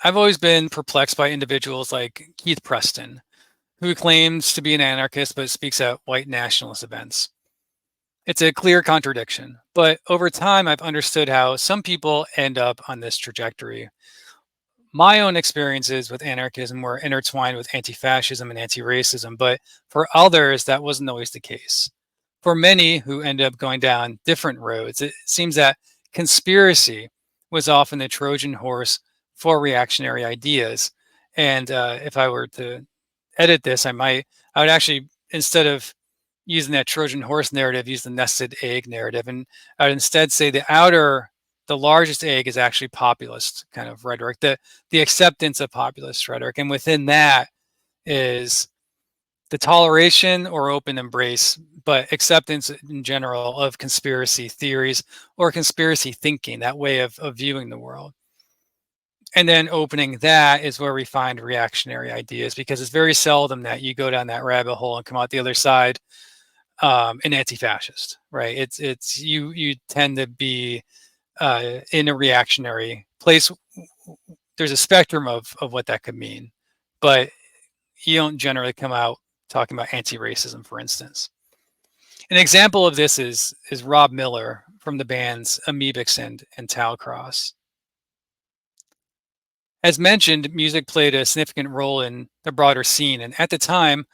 I've always been perplexed by individuals like Keith Preston, who claims to be an anarchist but speaks at white nationalist events. It's a clear contradiction, but over time, I've understood how some people end up on this trajectory. My own experiences with anarchism were intertwined with anti fascism and anti racism, but for others, that wasn't always the case. For many who ended up going down different roads, it seems that conspiracy was often the Trojan horse for reactionary ideas. And if I were to edit this, I would actually, instead of using that Trojan horse narrative, use the nested egg narrative. And I would instead say the largest egg is actually populist kind of rhetoric, the acceptance of populist rhetoric. And within that is the toleration or open embrace, but acceptance in general of conspiracy theories or conspiracy thinking, that way of viewing the world. And then opening that is where we find reactionary ideas, because it's very seldom that you go down that rabbit hole and come out the other side an anti-fascist, right? It's you tend to be in a reactionary place. There's a spectrum of what that could mean, but you don't generally come out talking about anti-racism, for instance. An example of this is Rob Miller from the bands Amoebics and Talcross. As mentioned, music played a significant role in the broader scene, and at the time,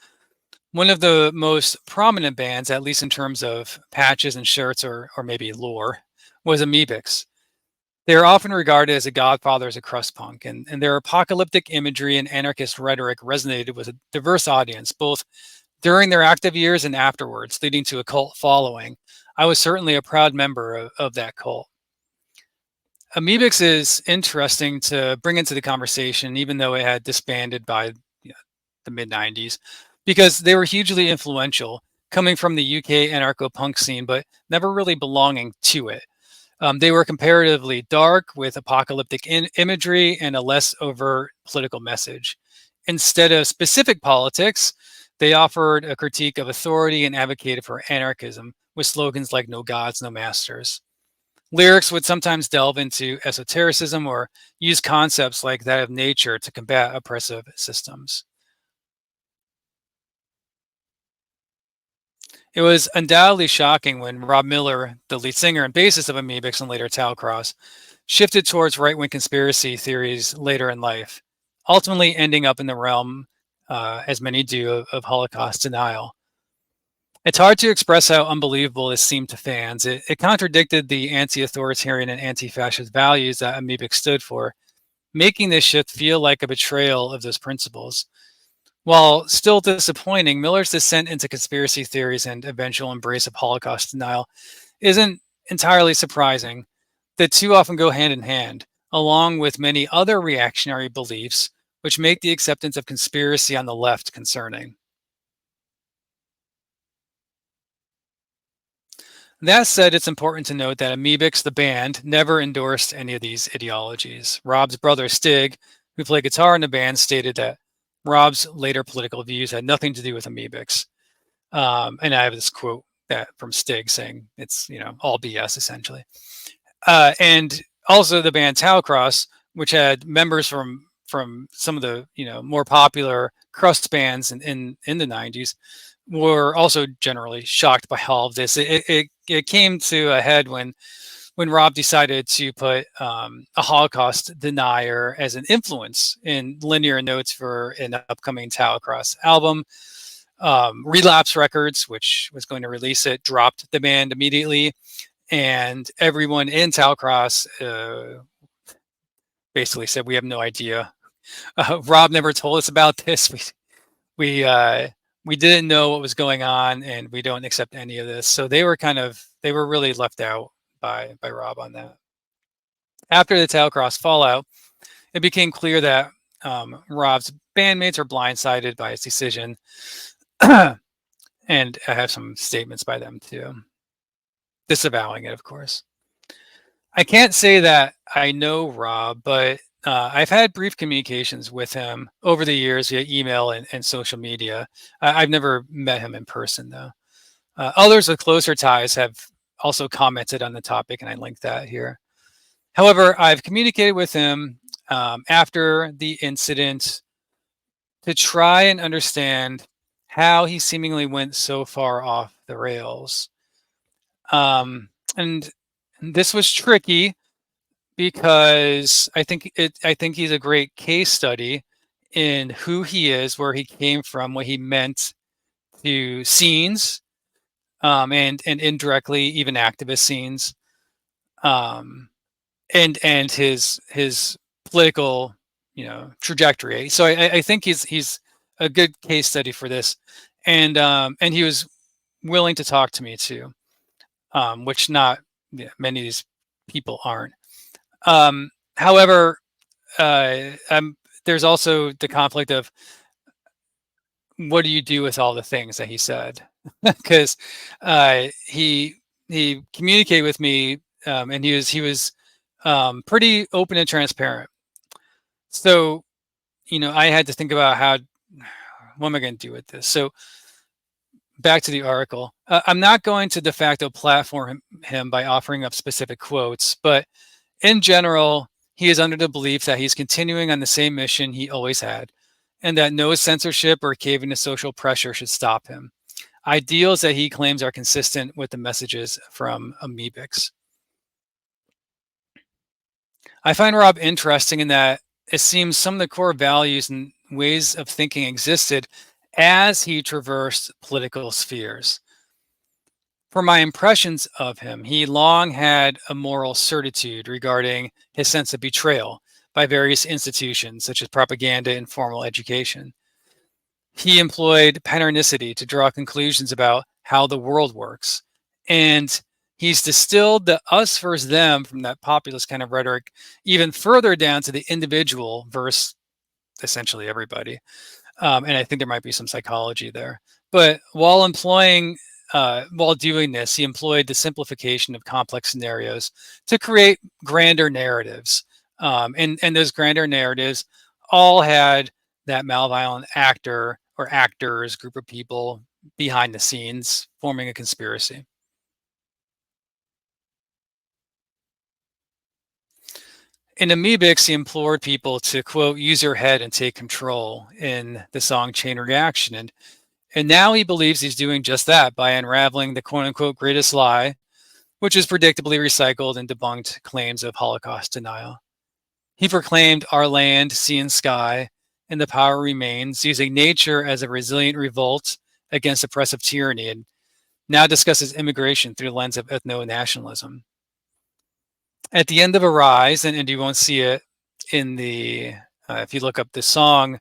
one of the most prominent bands, at least in terms of patches and shirts or maybe lore, was Amoebics. They are often regarded as the godfathers of crust punk, and their apocalyptic imagery and anarchist rhetoric resonated with a diverse audience, both during their active years and afterwards, leading to a cult following. I was certainly a proud member of that cult. Amoebics is interesting to bring into the conversation, even though it had disbanded by the mid 90s, because they were hugely influential, coming from the UK anarcho punk scene, but never really belonging to it. They were comparatively dark with apocalyptic imagery and a less overt political message. Instead of specific politics, they offered a critique of authority and advocated for anarchism with slogans like "No gods, no masters." Lyrics would sometimes delve into esotericism or use concepts like that of nature to combat oppressive systems. It was undoubtedly shocking when Rob Miller, the lead singer and bassist of Amoebics and later Talcross, shifted towards right wing conspiracy theories later in life, ultimately ending up in the realm, as many do, of Holocaust denial. It's hard to express how unbelievable this seemed to fans. It contradicted the anti authoritarian and anti fascist values that Amoebics stood for, making this shift feel like a betrayal of those principles. While still disappointing, Miller's descent into conspiracy theories and eventual embrace of Holocaust denial isn't entirely surprising. The two often go hand in hand, along with many other reactionary beliefs, which make the acceptance of conspiracy on the left concerning. That said, it's important to note that Amoebics, the band, never endorsed any of these ideologies. Rob's brother Stig, who played guitar in the band, stated that Rob's later political views had nothing to do with Amoebics. And I have this quote that from Stig saying it's all BS essentially. And also the band Talcross, which had members from some of the more popular crust bands in the 90s, were also generally shocked by all of this. It came to a head when Rob decided to put a Holocaust denier as an influence in linear notes for an upcoming Talcross album. Relapse Records, which was going to release it, dropped the band immediately, and everyone in Talcross basically said, "We have no idea. Rob never told us about this. We uh, we didn't know what was going on, and we don't accept any of this." So they were really left out by Rob on that. After the Talcross fallout, it became clear that Rob's bandmates are blindsided by his decision, and I have some statements by them too, disavowing it, of course. I can't say that I know Rob, but I've had brief communications with him over the years via email and social media. I've never met him in person, though. Others with closer ties have also commented on the topic, and I linked that here. However, I've communicated with him after the incident to try and understand how he seemingly went so far off the rails. And this was tricky because I think he's a great case study in who he is, where he came from, what he meant to scenes, and indirectly even activist scenes, um, and his political, trajectory. So I think he's a good case study for this, and he was willing to talk to me too, which not, yeah, many of these people aren't. However, there's also the conflict of what do you do with all the things that he said? Because he communicated with me, and he was pretty open and transparent. So I had to think about what am I going to do with this? So back to the article. I'm not going to de facto platform him by offering up specific quotes, but in general, he is under the belief that he's continuing on the same mission he always had, and that no censorship or caving to social pressure should stop him. Ideals that he claims are consistent with the messages from Amoebics. I find Rob interesting in that it seems some of the core values and ways of thinking existed as he traversed political spheres. For my impressions of him, he long had a moral certitude regarding his sense of betrayal by various institutions, such as propaganda and formal education. He employed patternicity to draw conclusions about how the world works. And he's distilled the us versus them from that populist kind of rhetoric even further down to the individual versus essentially everybody. And I think there might be some psychology there. But while doing this, he employed the simplification of complex scenarios to create grander narratives. And those grander narratives all had that malevolent actor or actors, group of people behind the scenes forming a conspiracy. In Amoebics, he implored people to, quote, use your head and take control in the song Chain Reaction. And now he believes he's doing just that by unraveling the quote unquote greatest lie, which is predictably recycled and debunked claims of Holocaust denial. He proclaimed our land, sea, and sky, and the power remains, using nature as a resilient revolt against oppressive tyranny, and now discusses immigration through the lens of ethno-nationalism. At the end of Arise, and you won't see it in the, if you look up the song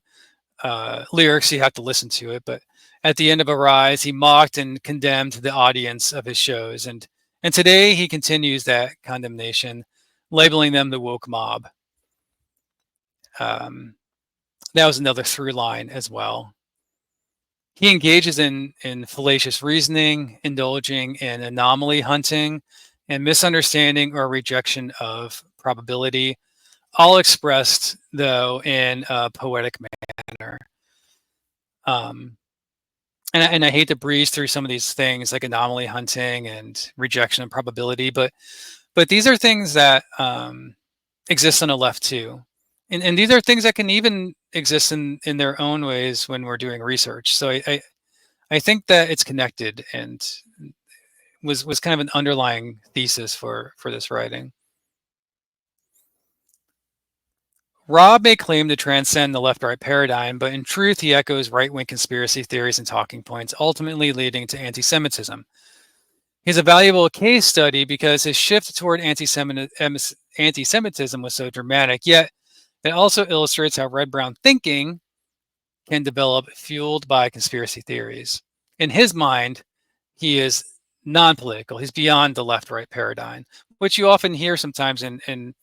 lyrics, you have to listen to it, but at the end of Arise, he mocked and condemned the audience of his shows. And today he continues that condemnation, labeling them the woke mob. That was another through line as well. He engages in fallacious reasoning, indulging in anomaly hunting, and misunderstanding or rejection of probability, all expressed, though, in a poetic manner. And I hate to breeze through some of these things like anomaly hunting and rejection of probability, but these are things that exist on the left too. And these are things that can even exist in their own ways when we're doing research. So I think that it's connected and was kind of an underlying thesis for this writing. Rob may claim to transcend the left-right paradigm, but in truth, he echoes right-wing conspiracy theories and talking points, ultimately leading to anti-Semitism. He's a valuable case study because his shift toward anti-Semitism was so dramatic, yet it also illustrates how red-brown thinking can develop fueled by conspiracy theories. In his mind, he is non-political. He's beyond the left-right paradigm, which you often hear sometimes in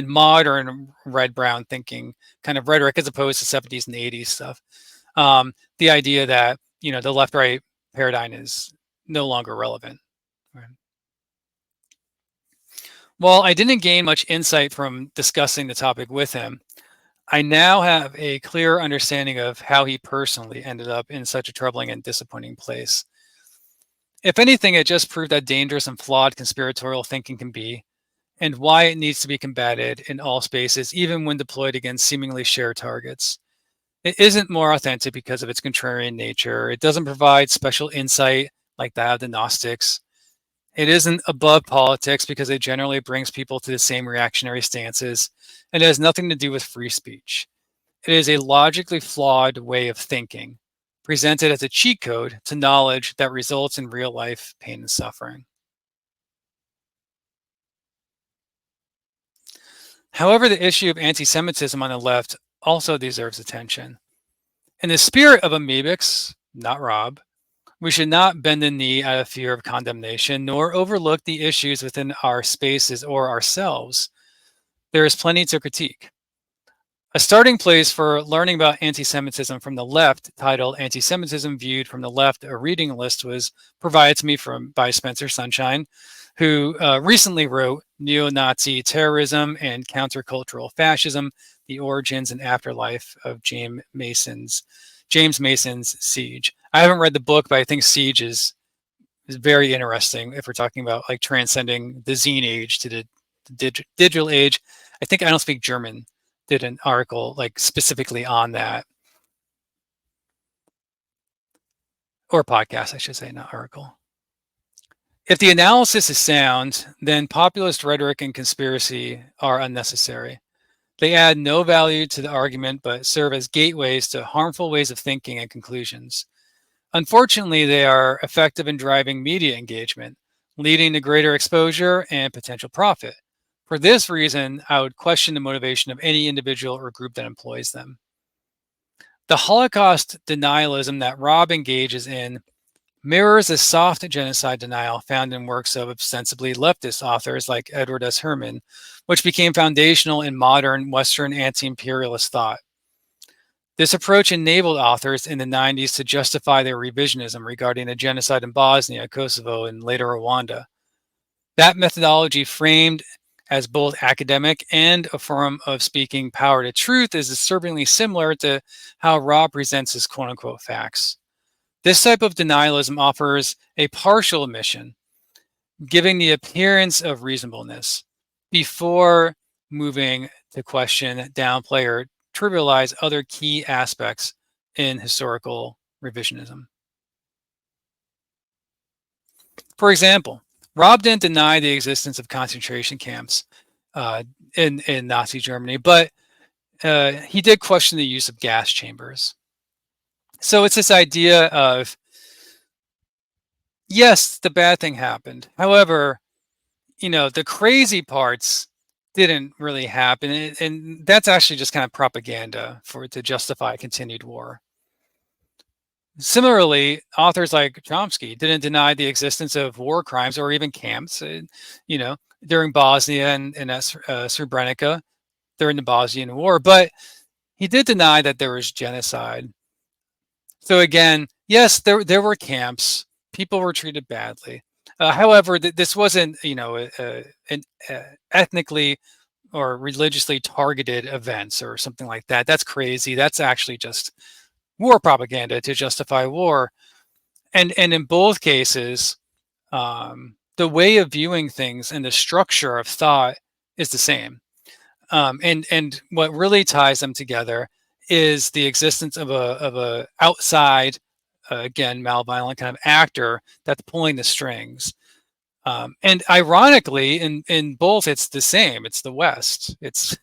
modern red-brown thinking kind of rhetoric, as opposed to 70s and 80s stuff. The idea that the left-right paradigm is no longer relevant. Right. While I didn't gain much insight from discussing the topic with him, I now have a clear understanding of how he personally ended up in such a troubling and disappointing place. If anything, it just proved how dangerous and flawed conspiratorial thinking can be, and why it needs to be combated in all spaces, even when deployed against seemingly shared targets. It isn't more authentic because of its contrarian nature. It doesn't provide special insight like that of the Gnostics. It isn't above politics because it generally brings people to the same reactionary stances, and it has nothing to do with free speech. It is a logically flawed way of thinking, presented as a cheat code to knowledge that results in real life pain and suffering. However, the issue of anti Semitism on the left also deserves attention. In the spirit of amoebics, not Rob, we should not bend the knee out of fear of condemnation, nor overlook the issues within our spaces or ourselves. There is plenty to critique. A starting place for learning about anti-Semitism from the left, titled Anti-Semitism Viewed from the Left, a reading list, was provided to me by Spencer Sunshine, who recently wrote Neo-Nazi Terrorism and Countercultural Fascism, The Origins and Afterlife of James Mason's Siege. I haven't read the book, but I think Siege is very interesting if we're talking about like transcending the zine age to the digital age. I Don't Speak German did an article like specifically on that, or podcast, I should say, not article. If the analysis is sound, then populist rhetoric and conspiracy are unnecessary. They add no value to the argument, but serve as gateways to harmful ways of thinking and conclusions. Unfortunately, they are effective in driving media engagement, leading to greater exposure and potential profit. For this reason, I would question the motivation of any individual or group that employs them. The Holocaust denialism that Rob engages in mirrors a soft genocide denial found in works of ostensibly leftist authors like Edward S. Herman, which became foundational in modern Western anti-imperialist thought. This approach enabled authors in the 90s to justify their revisionism regarding the genocide in Bosnia, Kosovo, and later Rwanda. That methodology, framed as both academic and a form of speaking power to truth, is disturbingly similar to how Rob presents his quote-unquote facts. This type of denialism offers a partial admission, giving the appearance of reasonableness before moving to question, downplay, or trivialize other key aspects in historical revisionism. For example, Rob didn't deny the existence of concentration camps in Nazi Germany, but he did question the use of gas chambers. So it's this idea of, yes, the bad thing happened. However, the crazy parts didn't really happen. And that's actually just kind of propaganda to justify continued war. Similarly, authors like Chomsky didn't deny the existence of war crimes or even camps, during Bosnia and Srebrenica during the Bosnian War, but he did deny that there was genocide. So again, yes, there were camps. People were treated badly. However, this wasn't, an ethnically or religiously targeted events or something like that. That's crazy. That's actually just war propaganda to justify war. And in both cases, the way of viewing things and the structure of thought is the same. And what really ties them together is the existence of a outside, again, malevolent kind of actor that's pulling the strings. And ironically, in both, it's the same. It's the West. It's,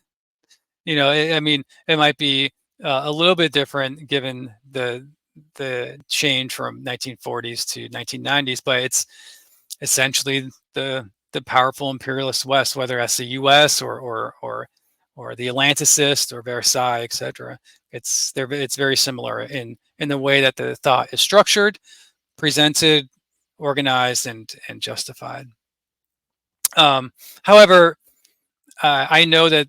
I mean, it might be a little bit different given the change from 1940s to 1990s, but it's essentially the powerful imperialist West, whether that's the U.S. or the Atlanticist or Versailles, etc. It's very similar in the way that the thought is structured, presented, organized, and justified. However, I know that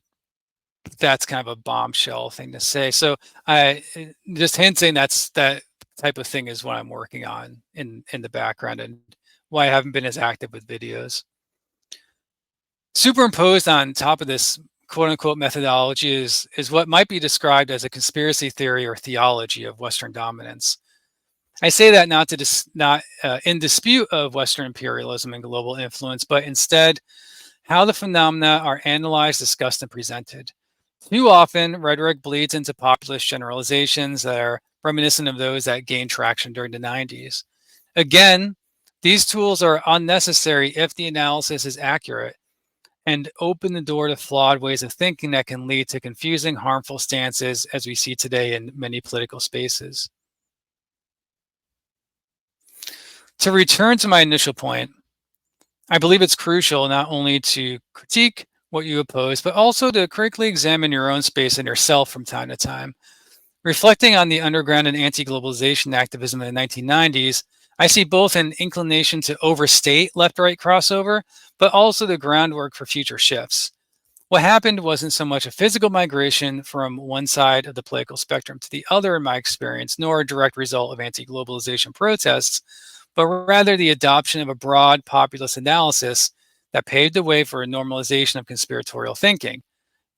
that's kind of a bombshell thing to say. So I just hinting that type of thing is what I'm working on in the background and why I haven't been as active with videos. Superimposed on top of this quote unquote methodology is what might be described as a conspiracy theory or theology of Western dominance. I say that not in dispute of Western imperialism and global influence, but instead how the phenomena are analyzed, discussed, and presented. Too often, rhetoric bleeds into populist generalizations that are reminiscent of those that gained traction during the 90s. Again, these tools are unnecessary if the analysis is accurate and open the door to flawed ways of thinking that can lead to confusing, harmful stances as we see today in many political spaces. To return to my initial point, I believe it's crucial not only to critique what you oppose, but also to critically examine your own space and yourself from time to time. Reflecting on the underground and anti-globalization activism in the 1990s, I see both an inclination to overstate left-right crossover, but also the groundwork for future shifts. What happened wasn't so much a physical migration from one side of the political spectrum to the other, in my experience, nor a direct result of anti-globalization protests, but rather the adoption of a broad populist analysis that paved the way for a normalization of conspiratorial thinking.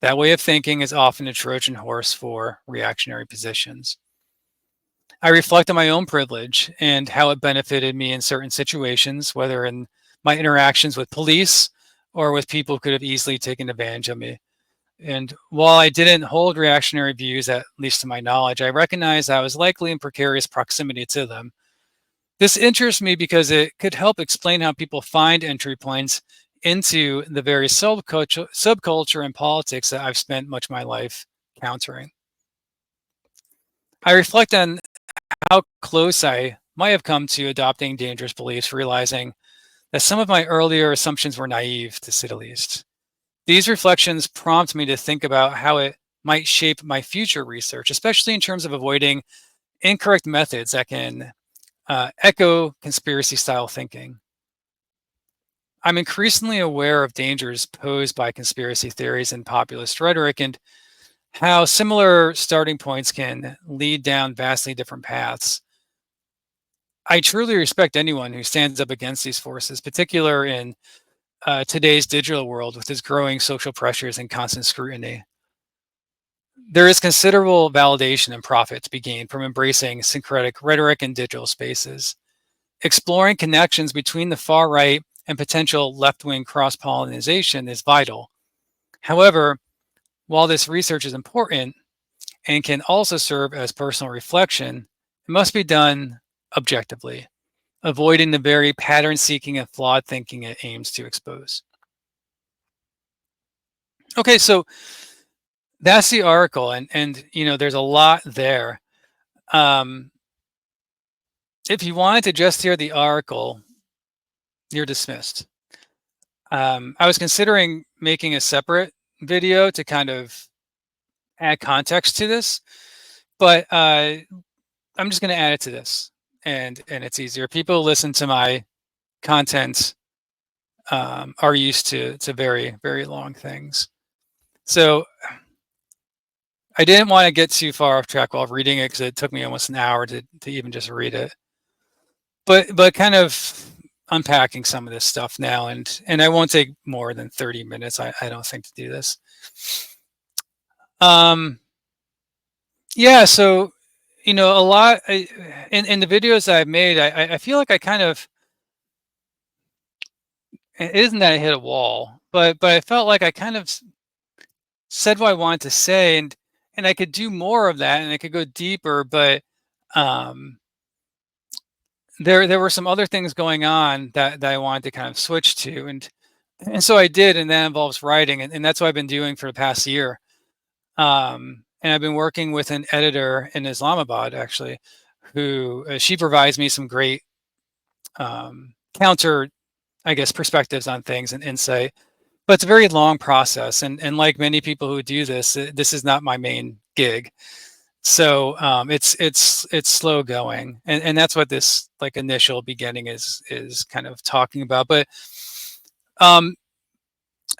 That way of thinking is often a Trojan horse for reactionary positions. I reflect on my own privilege and how it benefited me in certain situations, whether in my interactions with police or with people who could have easily taken advantage of me. And while I didn't hold reactionary views, at least to my knowledge, I recognize I was likely in precarious proximity to them. This interests me because it could help explain how people find entry points into the various subculture and politics that I've spent much of my life countering. I reflect on how close I might have come to adopting dangerous beliefs, realizing that some of my earlier assumptions were naive, to say the least. These reflections prompt me to think about how it might shape my future research, especially in terms of avoiding incorrect methods that can echo conspiracy style thinking. I'm increasingly aware of dangers posed by conspiracy theories and populist rhetoric and how similar starting points can lead down vastly different paths. I truly respect anyone who stands up against these forces, particularly in today's digital world with its growing social pressures and constant scrutiny. There is considerable validation and profit to be gained from embracing syncretic rhetoric in digital spaces. Exploring connections between the far right and potential left-wing cross-pollination is vital. However, while this research is important and can also serve as personal reflection, it must be done objectively, avoiding the very pattern-seeking and flawed thinking it aims to expose. Okay, so that's the article, and there's a lot there. Um, if you wanted to just hear the article, you're dismissed. I was considering making a separate video to kind of add context to this, but I'm just going to add it to this, and it's easier. People who listen to my content are used to very very long things, so I didn't want to get too far off track while reading it because it took me almost an hour to even just read it. But kind of unpacking some of this stuff now, and I won't take more than 30 minutes. I don't think to do this. Um, yeah, so a lot in the videos that I've made, I feel like I kind of it isn't that I hit a wall, but I felt like I kind of said what I wanted to say, and I could do more of that, and I could go deeper, but um, there were some other things going on that I wanted to kind of switch to, and so I did, and that involves writing, and that's what I've been doing for the past year. And I've been working with an editor in Islamabad, actually, who she provides me some great counter, I guess, perspectives on things and insight. But it's a very long process, and like many people who do this, this is not my main gig. So it's slow going, and that's what this like initial beginning is kind of talking about. But um,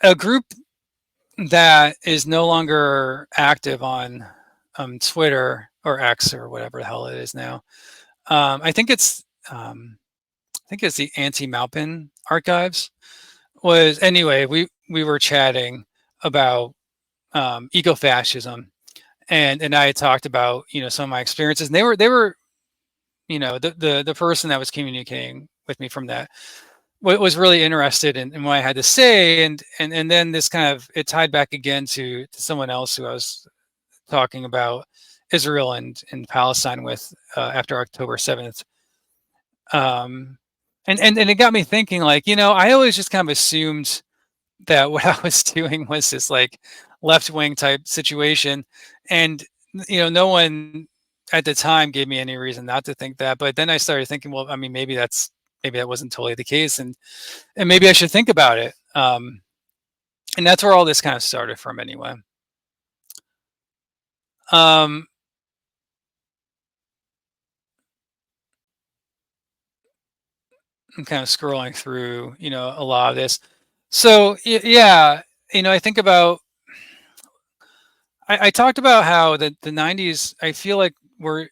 a group that is no longer active on Twitter or X or whatever the hell it is now. I think it's the Anti-Maupin archives. Was anyway, we were chatting about eco-fascism, and I had talked about some of my experiences, and they were the person that was communicating with me from that. was really interested in what I had to say, and then this kind of it tied back again to someone else who I was talking about Israel and Palestine with after October 7th. Um, and it got me thinking, like, I always just kind of assumed that what I was doing was this like left wing type situation, and no one at the time gave me any reason not to think that. But then I started thinking, well, I mean, maybe that wasn't totally the case, and maybe I should think about it. And that's where all this kind of started from, anyway. Um, I'm kind of scrolling through, a lot of this. So yeah, I think about. I talked about how the '90s. I feel like were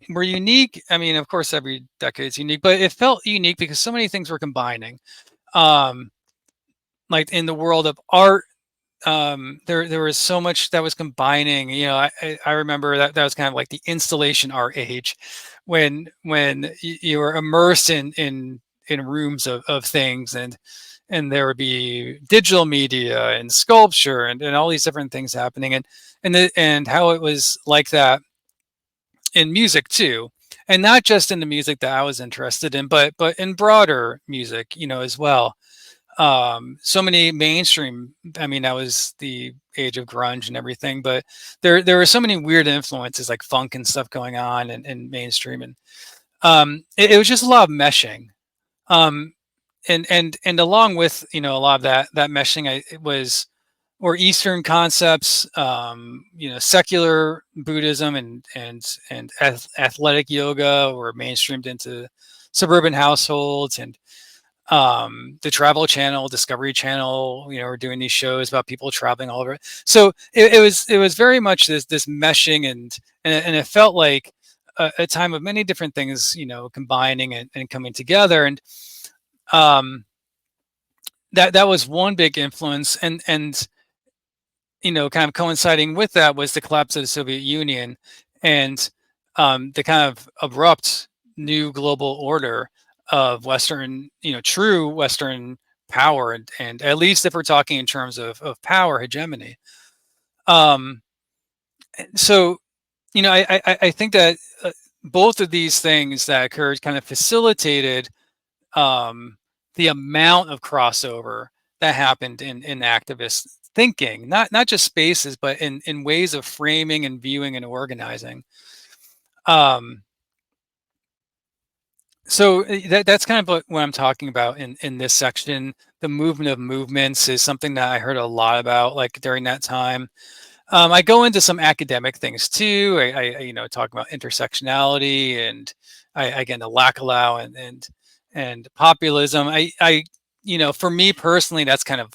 unique. I mean, of course, every decade is unique, but it felt unique because so many things were combining. Um, like in the world of art, there was so much that was combining. I remember that was kind of like the installation art age, when you were immersed in rooms of things, and there would be digital media and sculpture and all these different things happening, and how it was like that in music too, and not just in the music that I was interested in, but in broader music, as well. So many mainstream. I mean, that was the age of grunge and everything, but there were so many weird influences like funk and stuff going on and mainstream, and it was just a lot of meshing. Um, and along with a lot of that meshing, it was or Eastern concepts, secular Buddhism and athletic yoga were mainstreamed into suburban households, and the Travel Channel, Discovery Channel, were doing these shows about people traveling all over. So it was very much this meshing, and it felt like a time of many different things, combining and coming together, and um, that was one big influence, and kind of coinciding with that was the collapse of the Soviet Union, and the kind of abrupt new global order of Western, true Western power, and at least if we're talking in terms of power hegemony. Um, so, I think that both of these things that occurred kind of facilitated um, the amount of crossover that happened in activist thinking, not just spaces, but in ways of framing and viewing and organizing. Um, so that's kind of what I'm talking about in this section. The movement of movements is something that I heard a lot about, like during that time. I go into some academic things too. I talk about intersectionality, and again, the Lacalau and populism. For me personally, that's kind of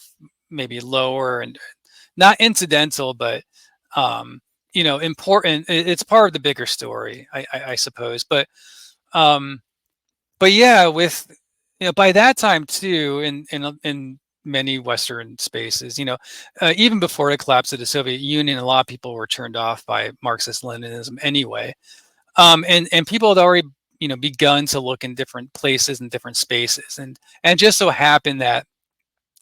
maybe lower and not incidental, but important. It's part of the bigger story, I suppose. Um, but yeah, with by that time too, in many Western spaces, even before the collapse of the Soviet Union, a lot of people were turned off by Marxist-Leninism anyway, and people had already begun to look in different places and different spaces, and it just so happened that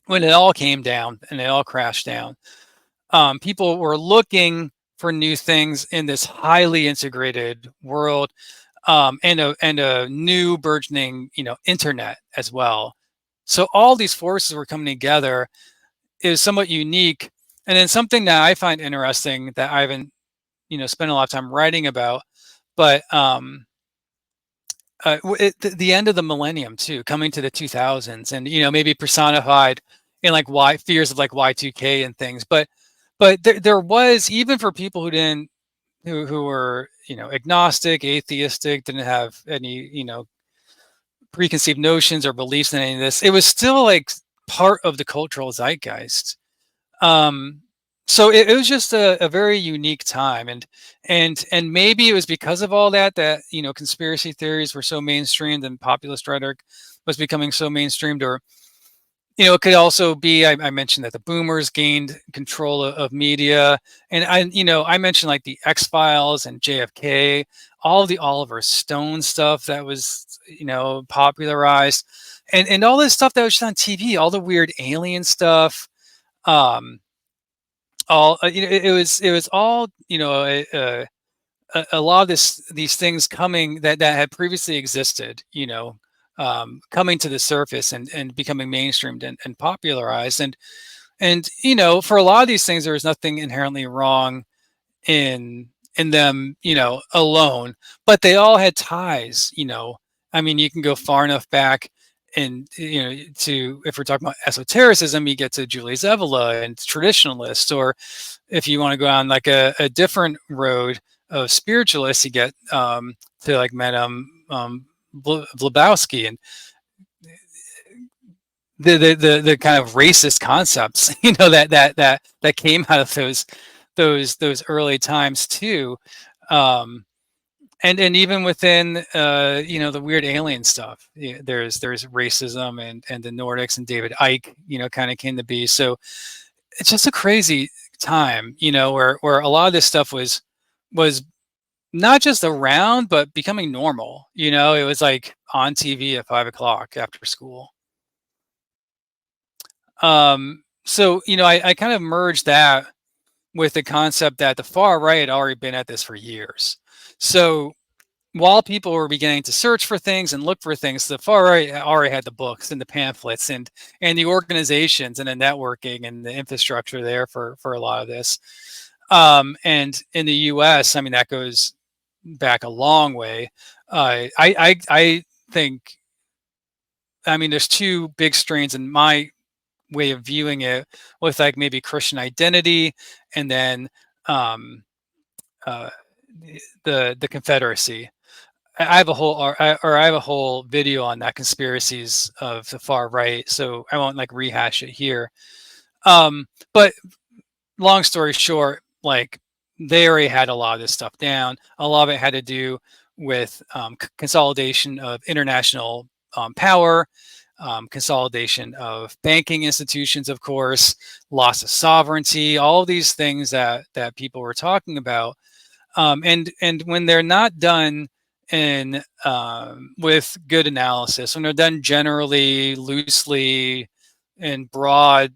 when it all came down and it all crashed down, people were looking for new things in this highly integrated world, and a new burgeoning internet as well. So all these forces were coming together. Is somewhat unique, and then something that I find interesting that I haven't spent a lot of time writing about, but the end of the millennium too, coming to the 2000s, and maybe personified in like why fears of like Y2K and things, but there was, even for people who didn't who were agnostic, atheistic, didn't have any preconceived notions or beliefs in any of this, it was still like part of the cultural zeitgeist. Um, so it was just a very unique time, and maybe it was because of all that conspiracy theories were so mainstreamed and populist rhetoric was becoming so mainstreamed, It could also be, I mentioned that the boomers gained control of media, and I mentioned like the X Files and JFK, all the Oliver Stone stuff that was popularized, and all this stuff that was just on TV, all the weird alien stuff, um, all it was all a lot of these things coming that had previously existed, coming to the surface and becoming mainstreamed and popularized. And for a lot of these things, there was nothing inherently wrong in them, alone, but they all had ties. I mean, you can go far enough back. And to if we're talking about esotericism, you get to Julie Evola and traditionalists, or if you want to go on like a different road of spiritualists, you get to like Madame Blabowski and the kind of racist concepts, that came out of those early times too. Um, and even within the weird alien stuff, there's racism and the Nordics and David Icke, kind of came to be. So it's just a crazy time, where a lot of this stuff was not just around, but becoming normal. It was like on TV at 5 o'clock after school. So I kind of merged that with the concept that the far right had already been at this for years. So while people were beginning to search for things and look for things, the far right already had the books and the pamphlets and the organizations and the networking and the infrastructure there for a lot of this. And in the U.S., I mean, that goes back a long way. I think, I mean, there's two big strains in my way of viewing it, with like maybe Christian identity, and then um, uh, the Confederacy. I have a whole or I have a whole video on that, conspiracies of the far right. So I won't like rehash it here. But long story short, like they already had a lot of this stuff down. A lot of it had to do with consolidation of international power, consolidation of banking institutions, of course, loss of sovereignty, all of these things that people were talking about. And when they're not done in with good analysis, when they're done generally, loosely, in broad,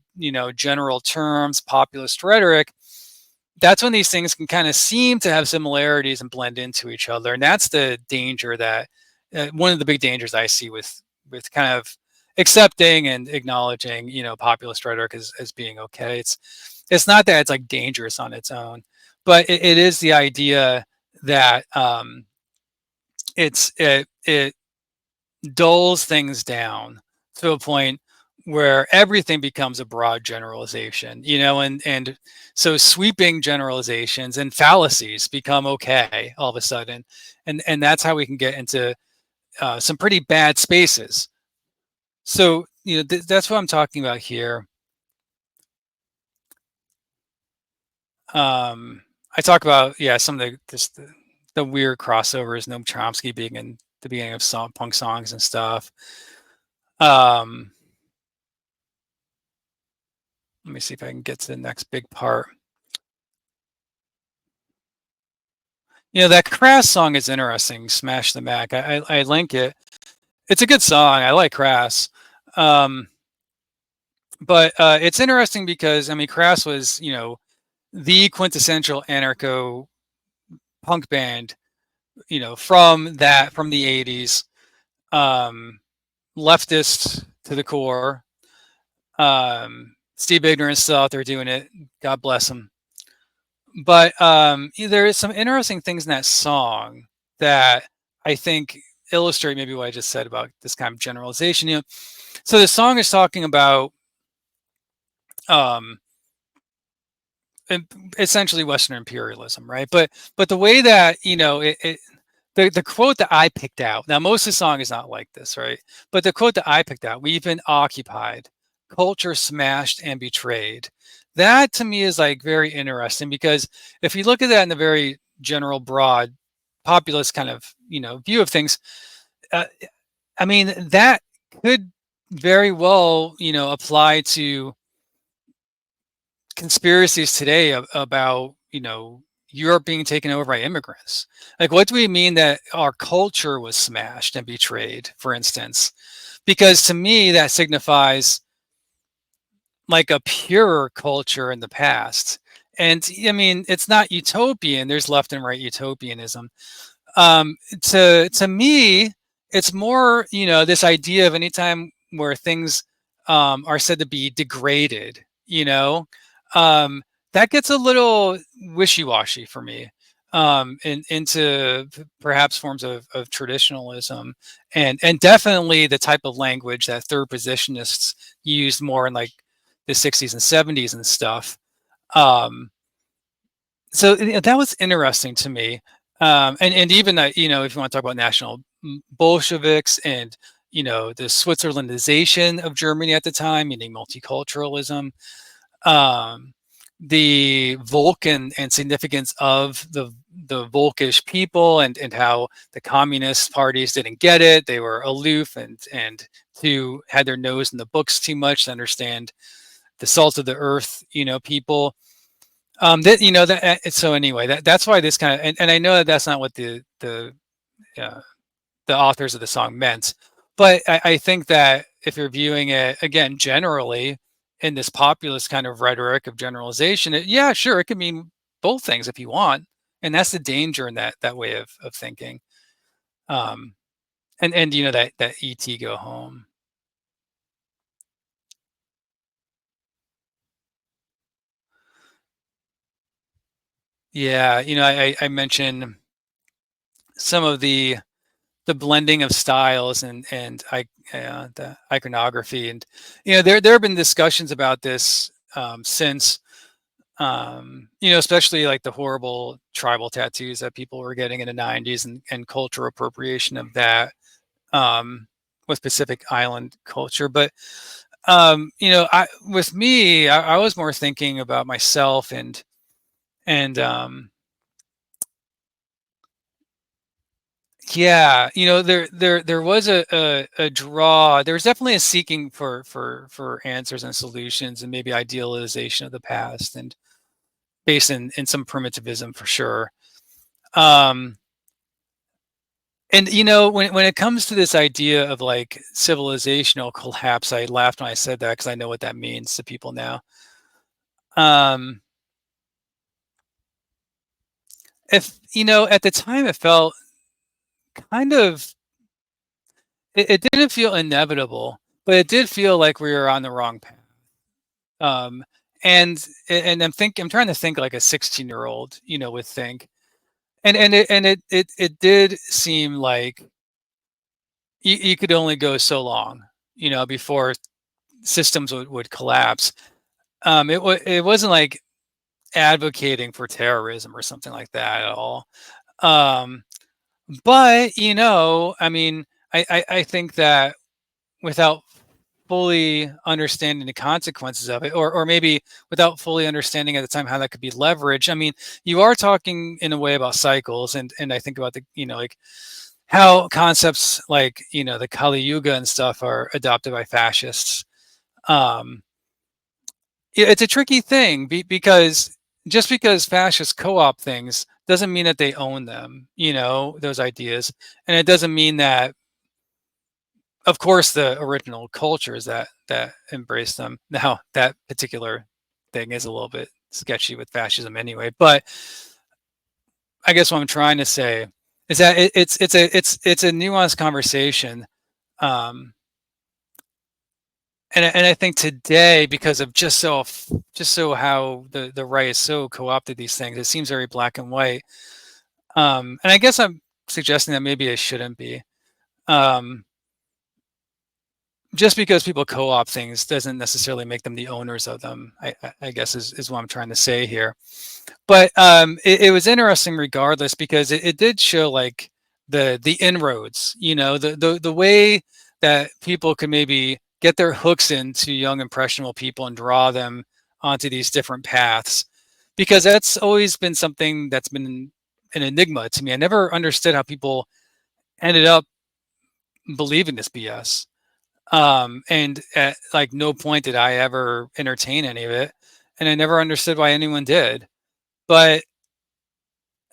general terms, populist rhetoric, that's when these things can kind of seem to have similarities and blend into each other. And that's the danger that one of the big dangers I see with kind of accepting and acknowledging, populist rhetoric as being okay. It's not that it's like dangerous on its own, but it is the idea that it dulls things down to a point where everything becomes a broad generalization, and so sweeping generalizations and fallacies become okay all of a sudden, and that's how we can get into some pretty bad spaces. So that's what I'm talking about here. I talk about, some of the weird crossovers, Noam Chomsky being in the beginning of punk songs and stuff. Um, Let me see if I can get to the next big part. That Crass song is interesting. Smash the Mac. I link it. It's a good song. I like Crass. But it's interesting because, I mean, Crass was, the quintessential anarcho punk band, from the 80s, leftist to the core. Steve Ignorant's still out there doing it. God bless him. But there is some interesting things in that song that I think illustrate maybe what I just said about this kind of generalization. So the song is talking about um, essentially Western imperialism, right? But the way that the quote that I picked out. Now, most of the song is not like this, right? But the quote that I picked out: "We've been occupied, culture smashed and betrayed." That to me is like very interesting, because if you look at that in a very general, broad, populist kind of view of things, uh, I mean that could very well, apply to conspiracies today about, Europe being taken over by immigrants. Like, what do we mean that our culture was smashed and betrayed, for instance? Because to me, that signifies like a pure culture in the past. And I mean, it's not utopian. There's left and right utopianism. To me, it's more, this idea of anytime where things are said to be degraded, um, that gets a little wishy-washy for me, into perhaps forms of traditionalism, and definitely the type of language that third positionists used more in like the 60s and 70s and stuff. Um, so that was interesting to me, and even if you want to talk about national Bolsheviks and the Switzerlandization of Germany at the time, meaning multiculturalism, um, the Vulcan and significance of the Volkish people, and how the communist parties didn't get it. They were aloof and too had their nose in the books too much to understand the salt of the earth, people. That that so anyway, that's why this kind of, and I know that that's not what uh, the authors of the song meant, but I think that if you're viewing it again generally in this populist kind of rhetoric of generalization, yeah, sure, it can mean both things if you want, and that's the danger in that way of thinking. Um, and that ET go home. Yeah, I mentioned some of the blending of styles and the iconography, and there have been discussions about this, since, especially like the horrible tribal tattoos that people were getting in the 90s, and cultural appropriation of that, um, with Pacific Island culture. But with me, I was more thinking about myself, and yeah, there was a draw. There was definitely a seeking for answers and solutions, and maybe idealization of the past, and based in some primitivism for sure. Um, and when it comes to this idea of like civilizational collapse, I laughed when I said that because I know what that means to people now. Um, if at the time it felt kind of, it didn't feel inevitable, but it did feel like we were on the wrong path. Um, and I'm trying to think like a 16-year-old, would think. And it did seem like you could only go so long, before systems would collapse. It wasn't like advocating for terrorism or something like that at all. Um, but I mean, I think that without fully understanding the consequences of it, or maybe without fully understanding at the time how that could be leveraged. I mean, you are talking in a way about cycles, and I think about the like how concepts like the Kali Yuga and stuff are adopted by fascists. Um, it's a tricky thing, because just because fascists co-opt things doesn't mean that they own them, those ideas, and it doesn't mean that, of course, the original cultures that embrace them. Now, that particular thing is a little bit sketchy with fascism anyway. But I guess what I'm trying to say is that it's a nuanced conversation, um, and I think today, because of just so how the right is so co-opted these things, it seems very black and white. And I guess I'm suggesting that maybe it shouldn't be. Um, just because people co-op things doesn't necessarily make them the owners of them. I guess is what I'm trying to say here. But it was interesting regardless, because it did show like the inroads, the way that people could maybe get their hooks into young impressionable people and draw them onto these different paths, because that's always been something that's been an enigma to me. I never understood how people ended up believing this BS. And at like no point did I ever entertain any of it, and I never understood why anyone did. But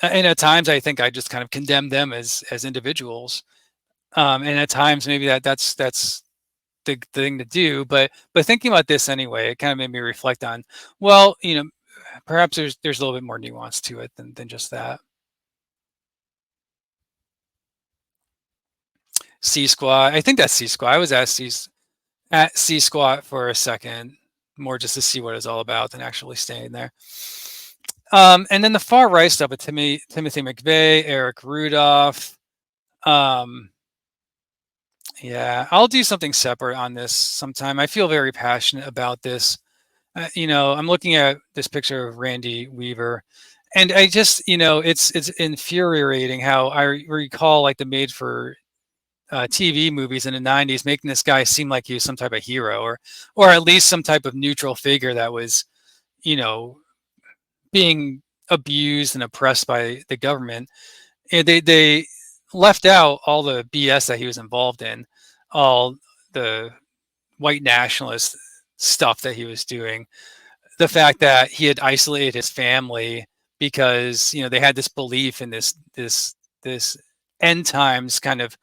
and at times I think I just kind of condemned them as individuals. And at times maybe that's the thing to do. But thinking about this anyway, it kind of made me reflect on, well, perhaps there's a little bit more nuance to it than just that. C squat. I think that's C squat. I was at C squat for a second, more just to see what it's all about than actually staying there. And then the far right stuff with Timothy McVeigh, Eric Rudolph. Um, yeah, I'll do something separate on this sometime. I feel very passionate about this. I'm looking at this picture of Randy Weaver, and I just, it's infuriating how I recall like the made for TV movies in the '90s, making this guy seem like he was some type of hero, or at least some type of neutral figure that was, you know, being abused and oppressed by the government. And they left out all the BS that he was involved in, all the white nationalist stuff that he was doing, the fact that he had isolated his family because they had this belief in this end times kind of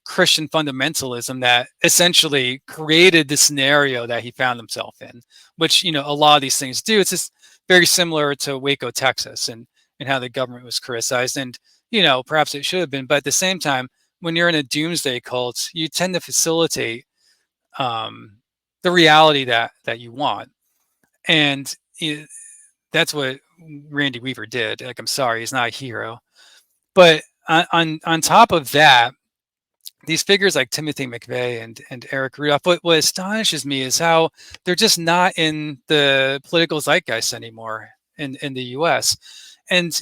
Christian fundamentalism that essentially created the scenario that he found himself in, which a lot of these things do. It's just very similar to Waco, Texas, and how the government was criticized, and perhaps it should have been, but at the same time, when you're in a doomsday cult, you tend to facilitate um, the reality that you want, and that's what Randy Weaver did. Like, I'm sorry, he's not a hero, but on top of that, these figures like Timothy McVeigh and Eric Rudolph, what astonishes me is how they're just not in the political zeitgeist anymore in the US. And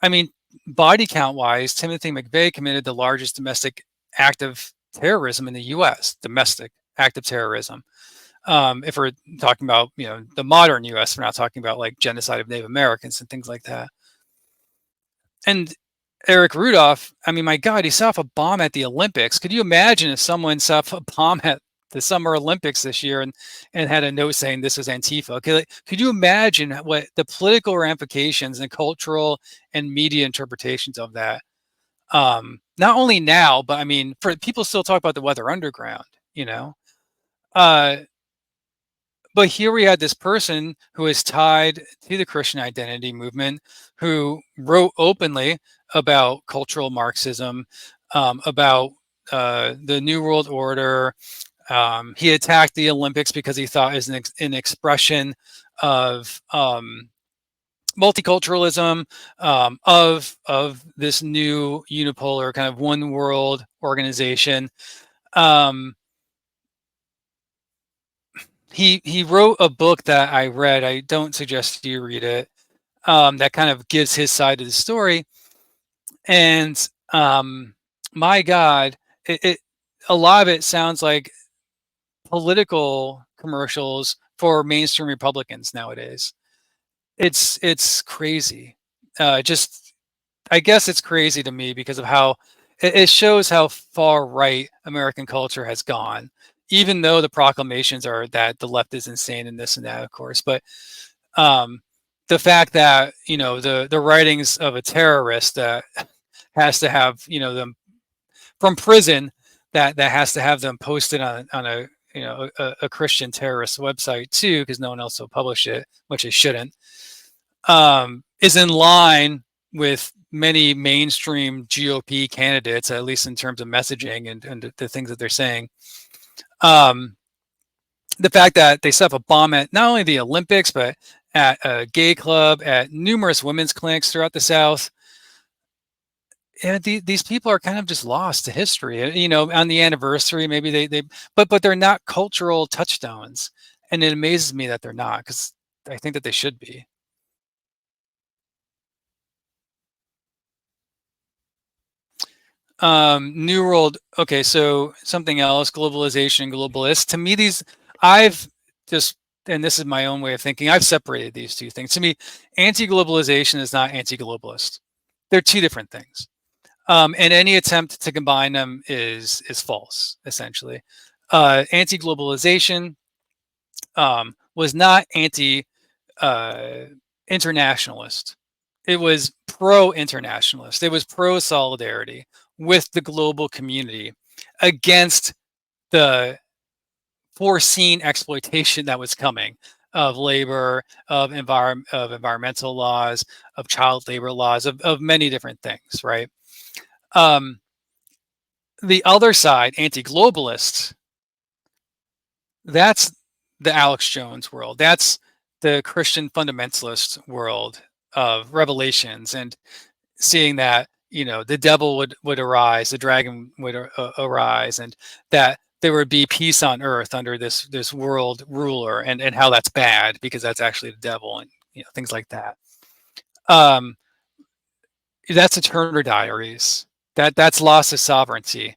I mean, body count wise, Timothy McVeigh committed the largest domestic act of terrorism in the US, domestic act of terrorism. If we're talking about, the modern US, we're not talking about like genocide of Native Americans and things like that. And Eric Rudolph, I mean, my God, he set off a bomb at the Olympics. Could you imagine if someone set off a bomb at the Summer Olympics this year and had a note saying this was Antifa? Okay, like, could you imagine what the political ramifications and cultural and media interpretations of that? Not only now, but I mean, for people still talk about the Weather Underground, you know. Uh, but here we had this person who is tied to the Christian identity movement, who wrote openly about cultural Marxism, about the New World Order. He attacked the Olympics because he thought it was an expression of multiculturalism, of this new unipolar kind of one world organization. Um, he wrote a book that I read. I don't suggest you read it. That kind of gives his side of the story, and my God, it a lot of it sounds like political commercials for mainstream Republicans nowadays. It's crazy. Just I guess it's crazy to me because of how it shows how far right American culture has gone. Even though the proclamations are that the left is insane and this and that, of course, but um, the fact that the writings of a terrorist that has to have them from prison, that has to have them posted on a a Christian terrorist website too, because no one else will publish it, which it shouldn't, is in line with many mainstream GOP candidates, at least in terms of messaging and the things that they're saying. Um, the fact that they set up a bomb at not only the Olympics, but at a gay club, at numerous women's clinics throughout the South. And these people are kind of just lost to history. On the anniversary, maybe but they're not cultural touchstones, and it amazes me that they're not, because I think that they should be. New World. Okay, so something else, globalization, globalist. To me, I've just, and this is my own way of thinking, I've separated these two things. To me, anti-globalization is not anti-globalist. They're two different things. And any attempt to combine them is false, essentially. Anti-globalization was not uh, internationalist. It was pro-internationalist. It was pro-solidarity with the global community against the foreseen exploitation that was coming of labor, of environmental laws, of child labor laws, of many different things, right? Um, the other side, anti-globalist, that's the Alex Jones world. That's the Christian fundamentalist world of revelations and seeing that, the devil would arise, the dragon would arise, and that there would be peace on earth under this world ruler, and how that's bad because that's actually the devil, and things like that. Um, that's the Turner Diaries. That's loss of sovereignty.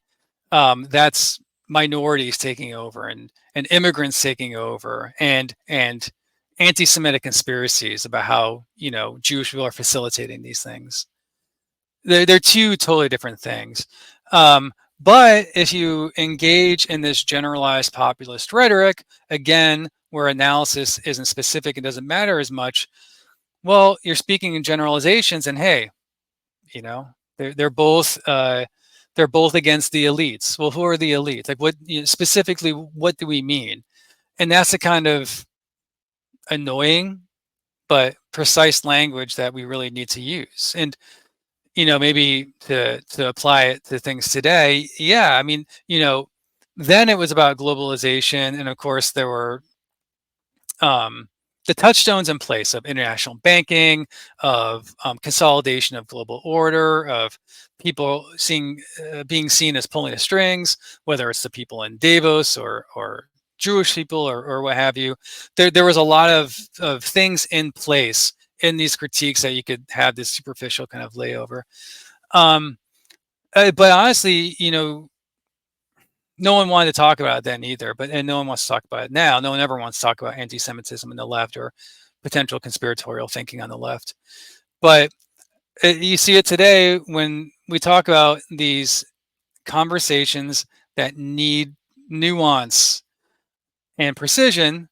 That's minorities taking over, and immigrants taking over, and anti-Semitic conspiracies about how Jewish people are facilitating these things. They're two totally different things. Um, but if you engage in this generalized populist rhetoric, again, where analysis isn't specific, it doesn't matter as much. Well, you're speaking in generalizations, and hey, you know, they're both against the elites. Well, who are the elites? Like, what specifically? What do we mean? And that's the kind of annoying but precise language that we really need to use. And maybe to apply it to things today, yeah, I mean, then it was about globalization, and of course there were um, the touchstones in place of international banking, of consolidation of global order, of people being seen as pulling the strings, whether it's the people in Davos or Jewish people or what have you. There was a lot of things in place in these critiques that you could have this superficial kind of layover. Um, but honestly, no one wanted to talk about it then either, and no one wants to talk about it now. No one ever wants to talk about anti-Semitism in the left or potential conspiratorial thinking on the left. But you see it today when we talk about these conversations that need nuance and precision.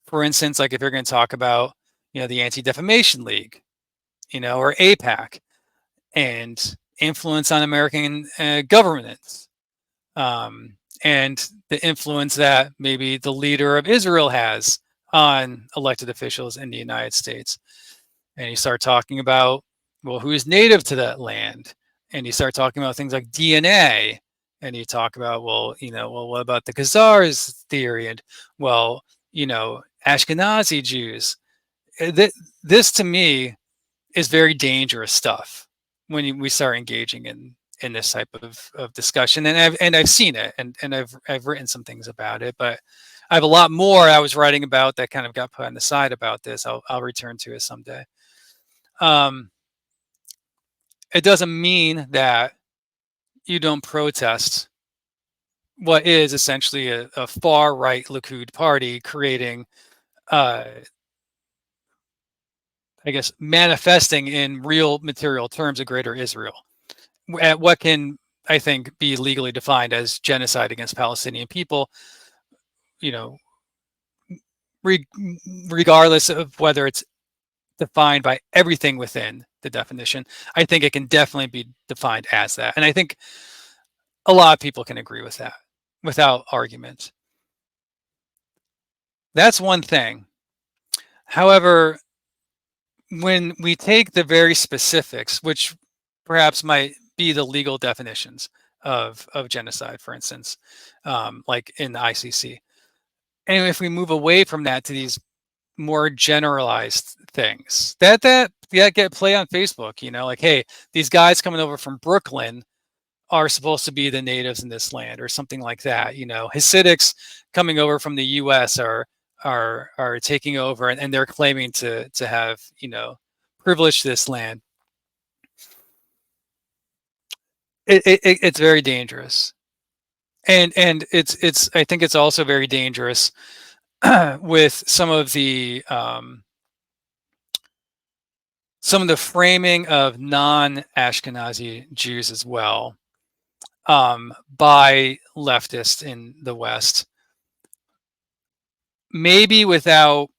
For instance, like if you're going to talk about, the Anti-Defamation League, or APAC, and influence on American governance, and the influence that maybe the leader of Israel has on elected officials in the United States. And you start talking about, well, who's native to that land? And you start talking about things like DNA. And you talk about, well, what about the Khazars theory? And, well, Ashkenazi Jews. This to me is very dangerous stuff when we start engaging in this type of discussion, and I've seen it, and I've written some things about it, but I have a lot more I was writing about that kind of got put on the side about this. I'll return to it someday. um, it doesn't mean that you don't protest what is essentially a far right Likud party creating, uh, I guess, manifesting in real material terms a greater Israel at what can, I think, be legally defined as genocide against Palestinian people, you know, re- regardless of whether it's defined by everything within the definition. I think it can definitely be defined as that. And I think a lot of people can agree with that without argument. That's one thing. However, when we take the very specifics, which perhaps might be the legal definitions of genocide, for instance, like in the ICC, and if we move away from that to these more generalized things that get play on Facebook, like, hey, these guys coming over from Brooklyn are supposed to be the natives in this land, or something like that. Hasidics coming over from the US are taking over, and they're claiming to have, privilege to this land. It's very dangerous. And it's I think it's also very dangerous with some of the some of the framing of non-Ashkenazi Jews as well, by leftists in the West, maybe without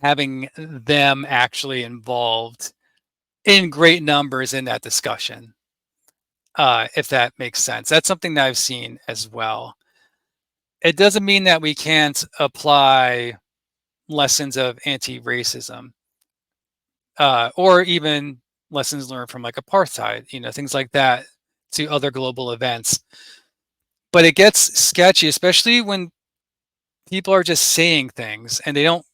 having them actually involved in great numbers in that discussion, if that makes sense. That's something that I've seen as well. It doesn't mean that we can't apply lessons of anti-racism, or even lessons learned from like apartheid, things like that, to other global events. But it gets sketchy, especially when people are just saying things and they don't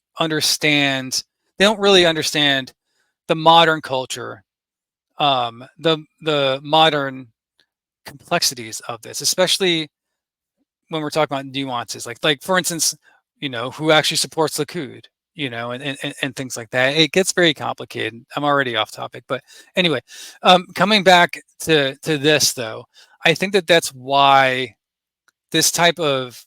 really understand the modern culture, the modern complexities of this, especially when we're talking about nuances, like for instance, who actually supports Likud, and things like that. It gets very complicated. I'm already off topic, but anyway, coming back to this though, I think that that's why this type of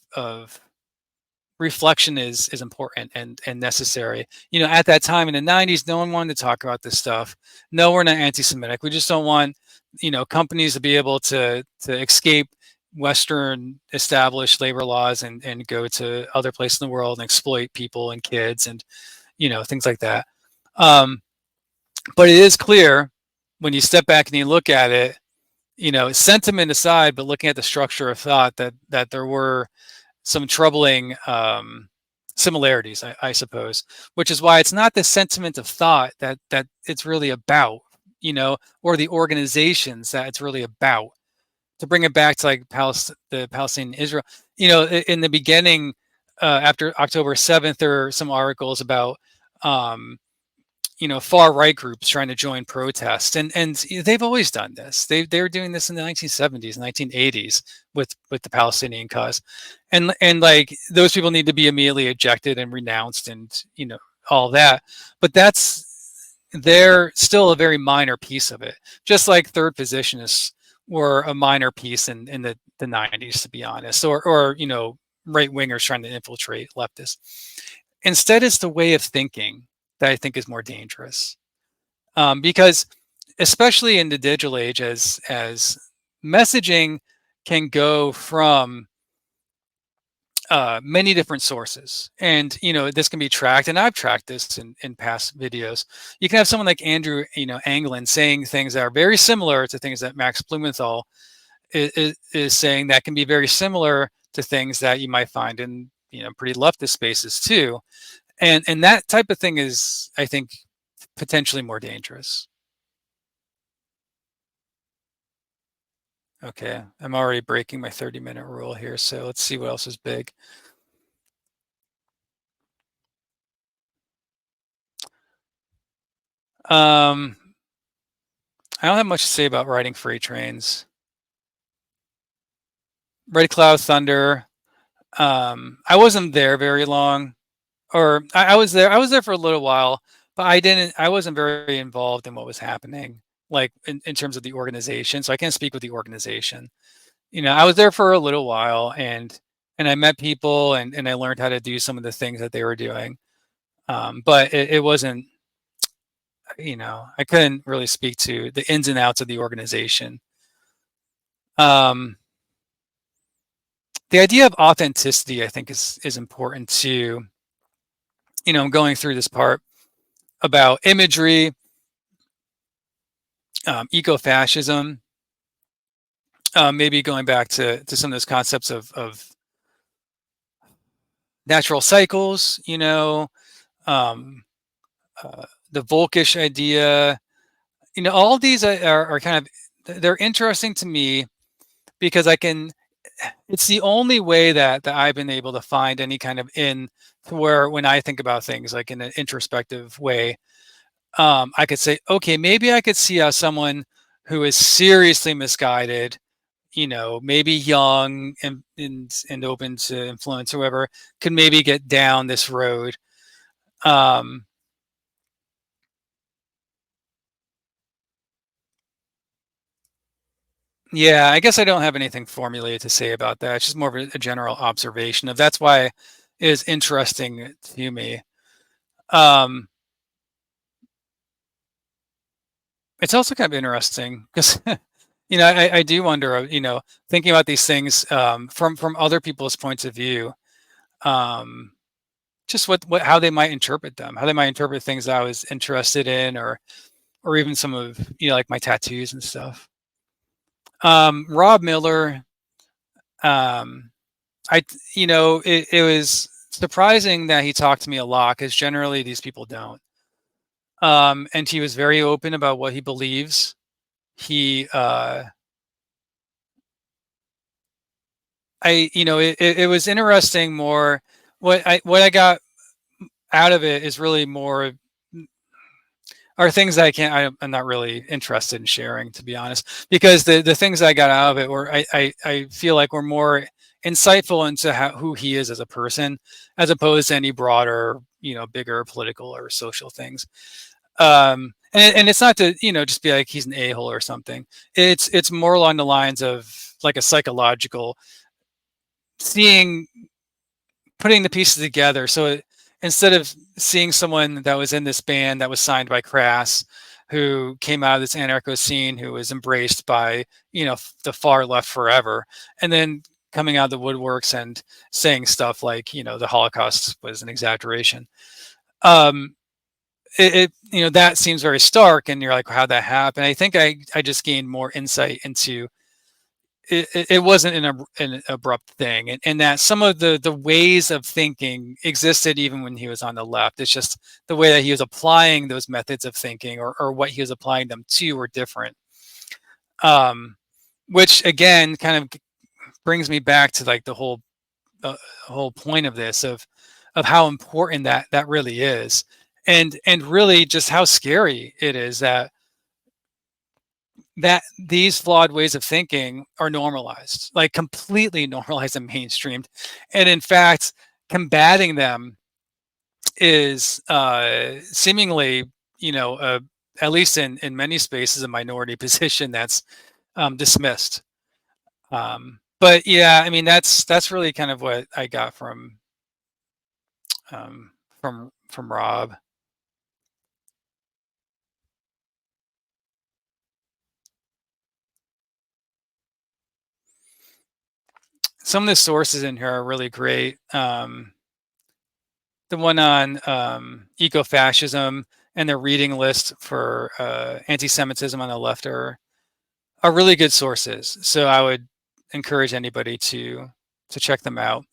reflection is important and necessary. At that time in the 90s, no one wanted to talk about this stuff. No, we're not anti-Semitic. We just don't want, companies to be able to escape Western established labor laws and go to other places in the world and exploit people and kids and, things like that. But it is clear when you step back and you look at it, sentiment aside, but looking at the structure of thought, that there were some troubling similarities, I suppose, which is why it's not the sentiment of thought that it's really about, or the organizations that it's really about. To bring it back to like the Palestinian Israel, in the beginning, after October 7th, there are some articles about um, far right groups trying to join protests, and they've always done this. They were doing this in the 1970s, 1980s with the Palestinian cause, and like those people need to be immediately ejected and renounced, and all that. But they're still a very minor piece of it, just like third positionists were a minor piece in the 90s, to be honest, or right wingers trying to infiltrate leftists. Instead, it's the way of thinking that I think is more dangerous, because especially in the digital age, as messaging can go from many different sources, and this can be tracked, and I've tracked this in past videos. You can have someone like Andrew Anglin saying things that are very similar to things that Max Blumenthal is saying, that can be very similar to things that you might find in pretty leftist spaces too, and that type of thing is, I think, potentially more dangerous. Okay, I'm already breaking my 30-minute rule here, so let's see what else is big. um I don't have much to say about riding freight trains. Red Cloud Thunder. I wasn't there very long, or I was there. I was there for a little while, but I wasn't very involved in what was happening, like in terms of the organization. So I can't speak with the organization. I was there for a little while, and I met people, and I learned how to do some of the things that they were doing. But it wasn't, I couldn't really speak to the ins and outs of the organization. Um, the idea of authenticity, I think, is important to, going through this part about imagery, eco-fascism, maybe going back to some of those concepts of natural cycles, um, the Volkish idea, all of these are kind of, they're interesting to me because it's the only way that I've been able to find any kind of to where when I think about things like in an introspective way, I could say, okay, maybe I could see how someone who is seriously misguided, maybe young and open to influence, whoever, could maybe get down this road. Um, yeah, I guess I don't have anything formulated to say about that. It's just more of a general observation of that's why it is interesting to me. Um, It's also kind of interesting because I do wonder, thinking about these things from other people's points of view, um, just what how they might interpret them, how they might interpret things that I was interested in, or even some of like my tattoos and stuff. Rob Miller, um, it was surprising that he talked to me a lot because generally these people don't. And he was very open about what he believes. He, it was interesting. More what I got out of it is really more are things that I'm not really interested in sharing, to be honest, because the things I got out of it were I feel like were more insightful into who he is as a person, as opposed to any broader, bigger political or social things. And it's not to just be like he's an a-hole or something. It's more along the lines of like a psychological seeing, putting the pieces together. So instead of seeing someone that was in this band that was signed by Crass, who came out of this anarcho scene, who was embraced by the far left forever, and then coming out of the woodworks and saying stuff like the Holocaust was an exaggeration. Um, that seems very stark, and you're like, how'd that happen? I think I just gained more insight into it wasn't an abrupt thing, and that some of the ways of thinking existed even when he was on the left. It's just the way that he was applying those methods of thinking, or what he was applying them to, were different. Um, which again kind of brings me back to like the whole point of this, of how important that really is, and really just how scary it is that these flawed ways of thinking are normalized, like completely normalized and mainstreamed. And in fact, combating them is seemingly, at least in many spaces, a minority position that's dismissed. But yeah, I mean, that's really kind of what I got um, from Rob. Some of the sources in here are really great. The one on eco-fascism and the reading list for anti-Semitism on the left are really good sources. So I would encourage anybody to check them out.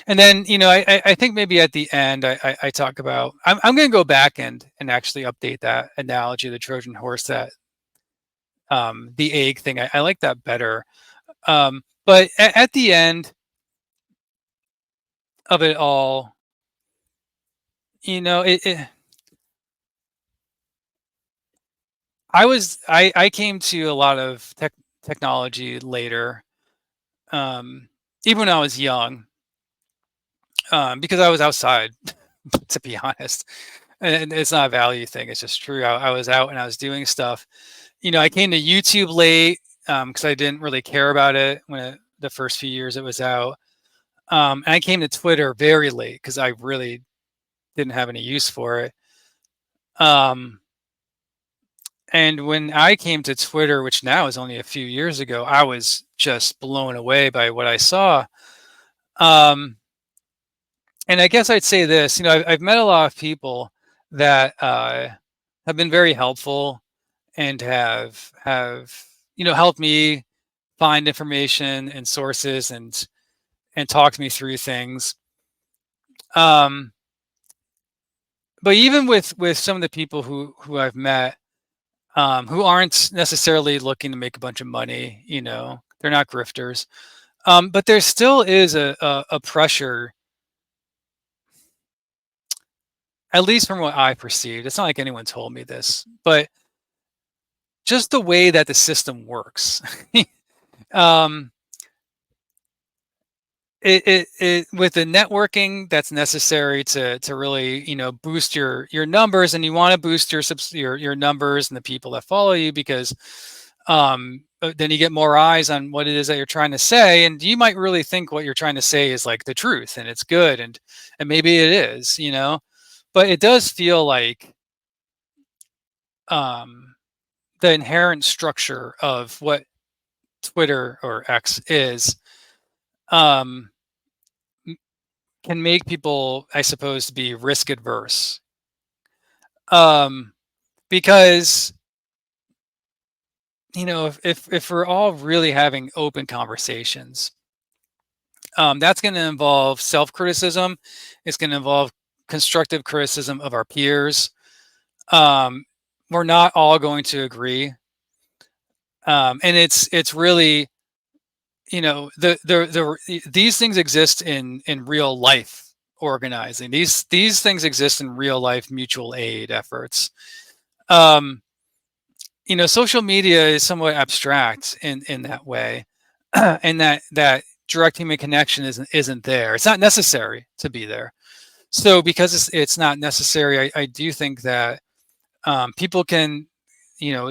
And then I think maybe at the end I talk about I'm going to go back and actually update that analogy of the Trojan horse, that the egg thing. I like that better. But at the end of it all, it I came to a lot of technology later, um, even when I was young, because I was outside, to be honest. And it's not a value thing; it's just true. I was out and I was doing stuff. I came to YouTube late because I didn't really care about it the first few years it was out. And I came to Twitter very late because I really didn't have any use for it. Um, And when I came to Twitter, which now is only a few years ago, I was just blown away by what I saw. Um, and I guess I'd say this, I've met a lot of people that have been very helpful and have helped me find information and sources and talk me through things. Um, but even with some of the people who I've met, who aren't necessarily looking to make a bunch of money, they're not grifters. But there still is a pressure, at least from what I perceived. It's not like anyone told me this, but just the way that the system works. um, it with the networking that's necessary to really boost your numbers, and you want to boost your numbers and the people that follow you, because then you get more eyes on what it is that you're trying to say, and you might really think what you're trying to say is like the truth and it's good, and maybe it is, but it does feel like um the inherent structure of what Twitter or X is, um, can make people, I suppose, to be risk adverse. Um, because if we're all really having open conversations, that's going to involve self-criticism. It's going to involve constructive criticism of our peers. We're not all going to agree, and it's really, these things exist in real life organizing. These things exist in real life mutual aid efforts. Um, Social media is somewhat abstract in that way, and that direct human connection isn't there. It's not necessary to be there. So because it's not necessary, I do think that people can,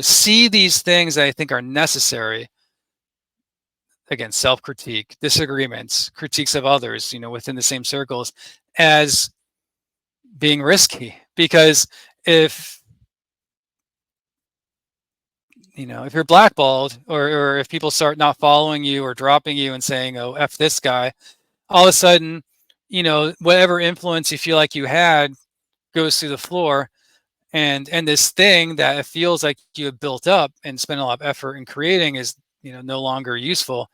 see these things that I think are necessary. Again, self-critique, disagreements, critiques of others, within the same circles, as being risky. Because if if you're blackballed, or if people start not following you or dropping you and saying, "Oh, F this guy," all of a sudden, whatever influence you feel like you had goes through the floor, and this thing that it feels like you have built up and spent a lot of effort in creating is, no longer useful.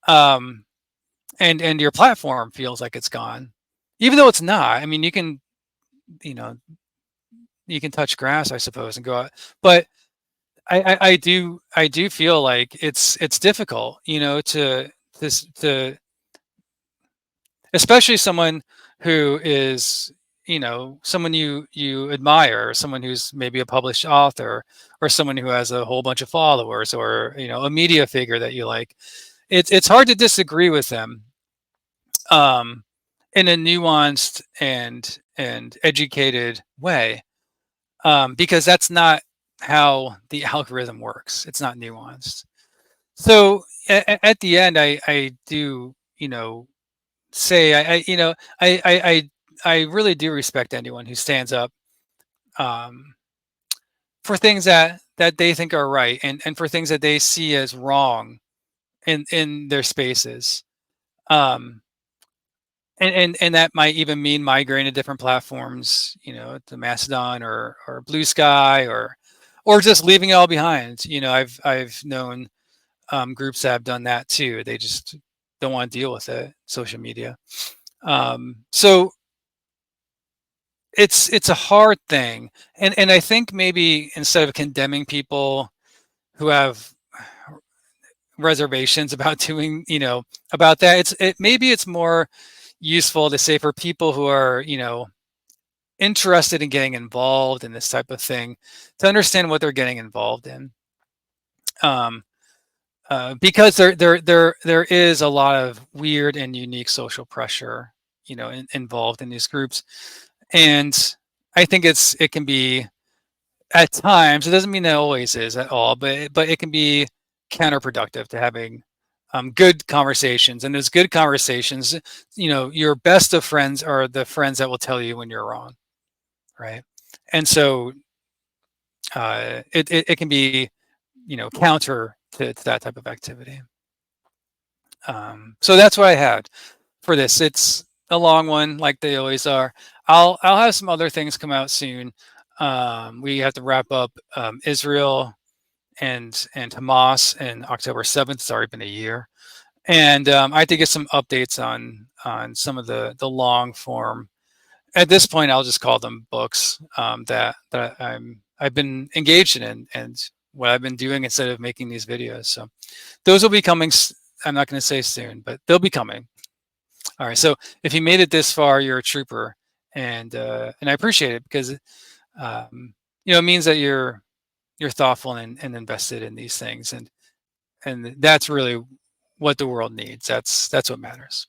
Um, and your platform feels like it's gone, even though it's not. I mean, you know, you can touch grass, I suppose, and go out, but I do feel like it's difficult, to especially someone who is, someone you admire, someone who's maybe a published author, or someone who has a whole bunch of followers, or a media figure that you like. It's hard to disagree with them, um, in a nuanced and educated way, because that's not how the algorithm works. It's not nuanced. So at the end, I do, say I really do respect anyone who stands up, um, for things that they think are right, and for things that they see as wrong in their spaces. Um, and that might even mean migrating to different platforms, to Mastodon or Blue Sky, or just leaving it all behind. I've known groups that have done that too. They just don't want to deal with it, social media. So it's a hard thing, and I think maybe instead of condemning people who have reservations about doing, about that, maybe it's more useful to say, for people who are, interested in getting involved in this type of thing, to understand what they're getting involved in. Um, because there is a lot of weird and unique social pressure, involved in these groups, and I think it can be, at times, it doesn't mean that it always is at all, but it can be counterproductive to having good conversations. And those good conversations, your best of friends are the friends that will tell you when you're wrong, right? And so it can be, counter to that type of activity. So that's what I had for this. It's a long one, like they always are. I'll have some other things come out soon. We have to wrap up Israel and Hamas in October 7th. It's already been a year, and I had to get some updates on some of the long form. At this point, I'll just call them books, that I've been engaged in, and what I've been doing instead of making these videos. So those will be coming. I'm not going to say soon, but they'll be coming. All right. So if you made it this far, you're a trooper, and I appreciate it, because it means that you're thoughtful and invested in these things, and that's really what the world needs. That's what matters.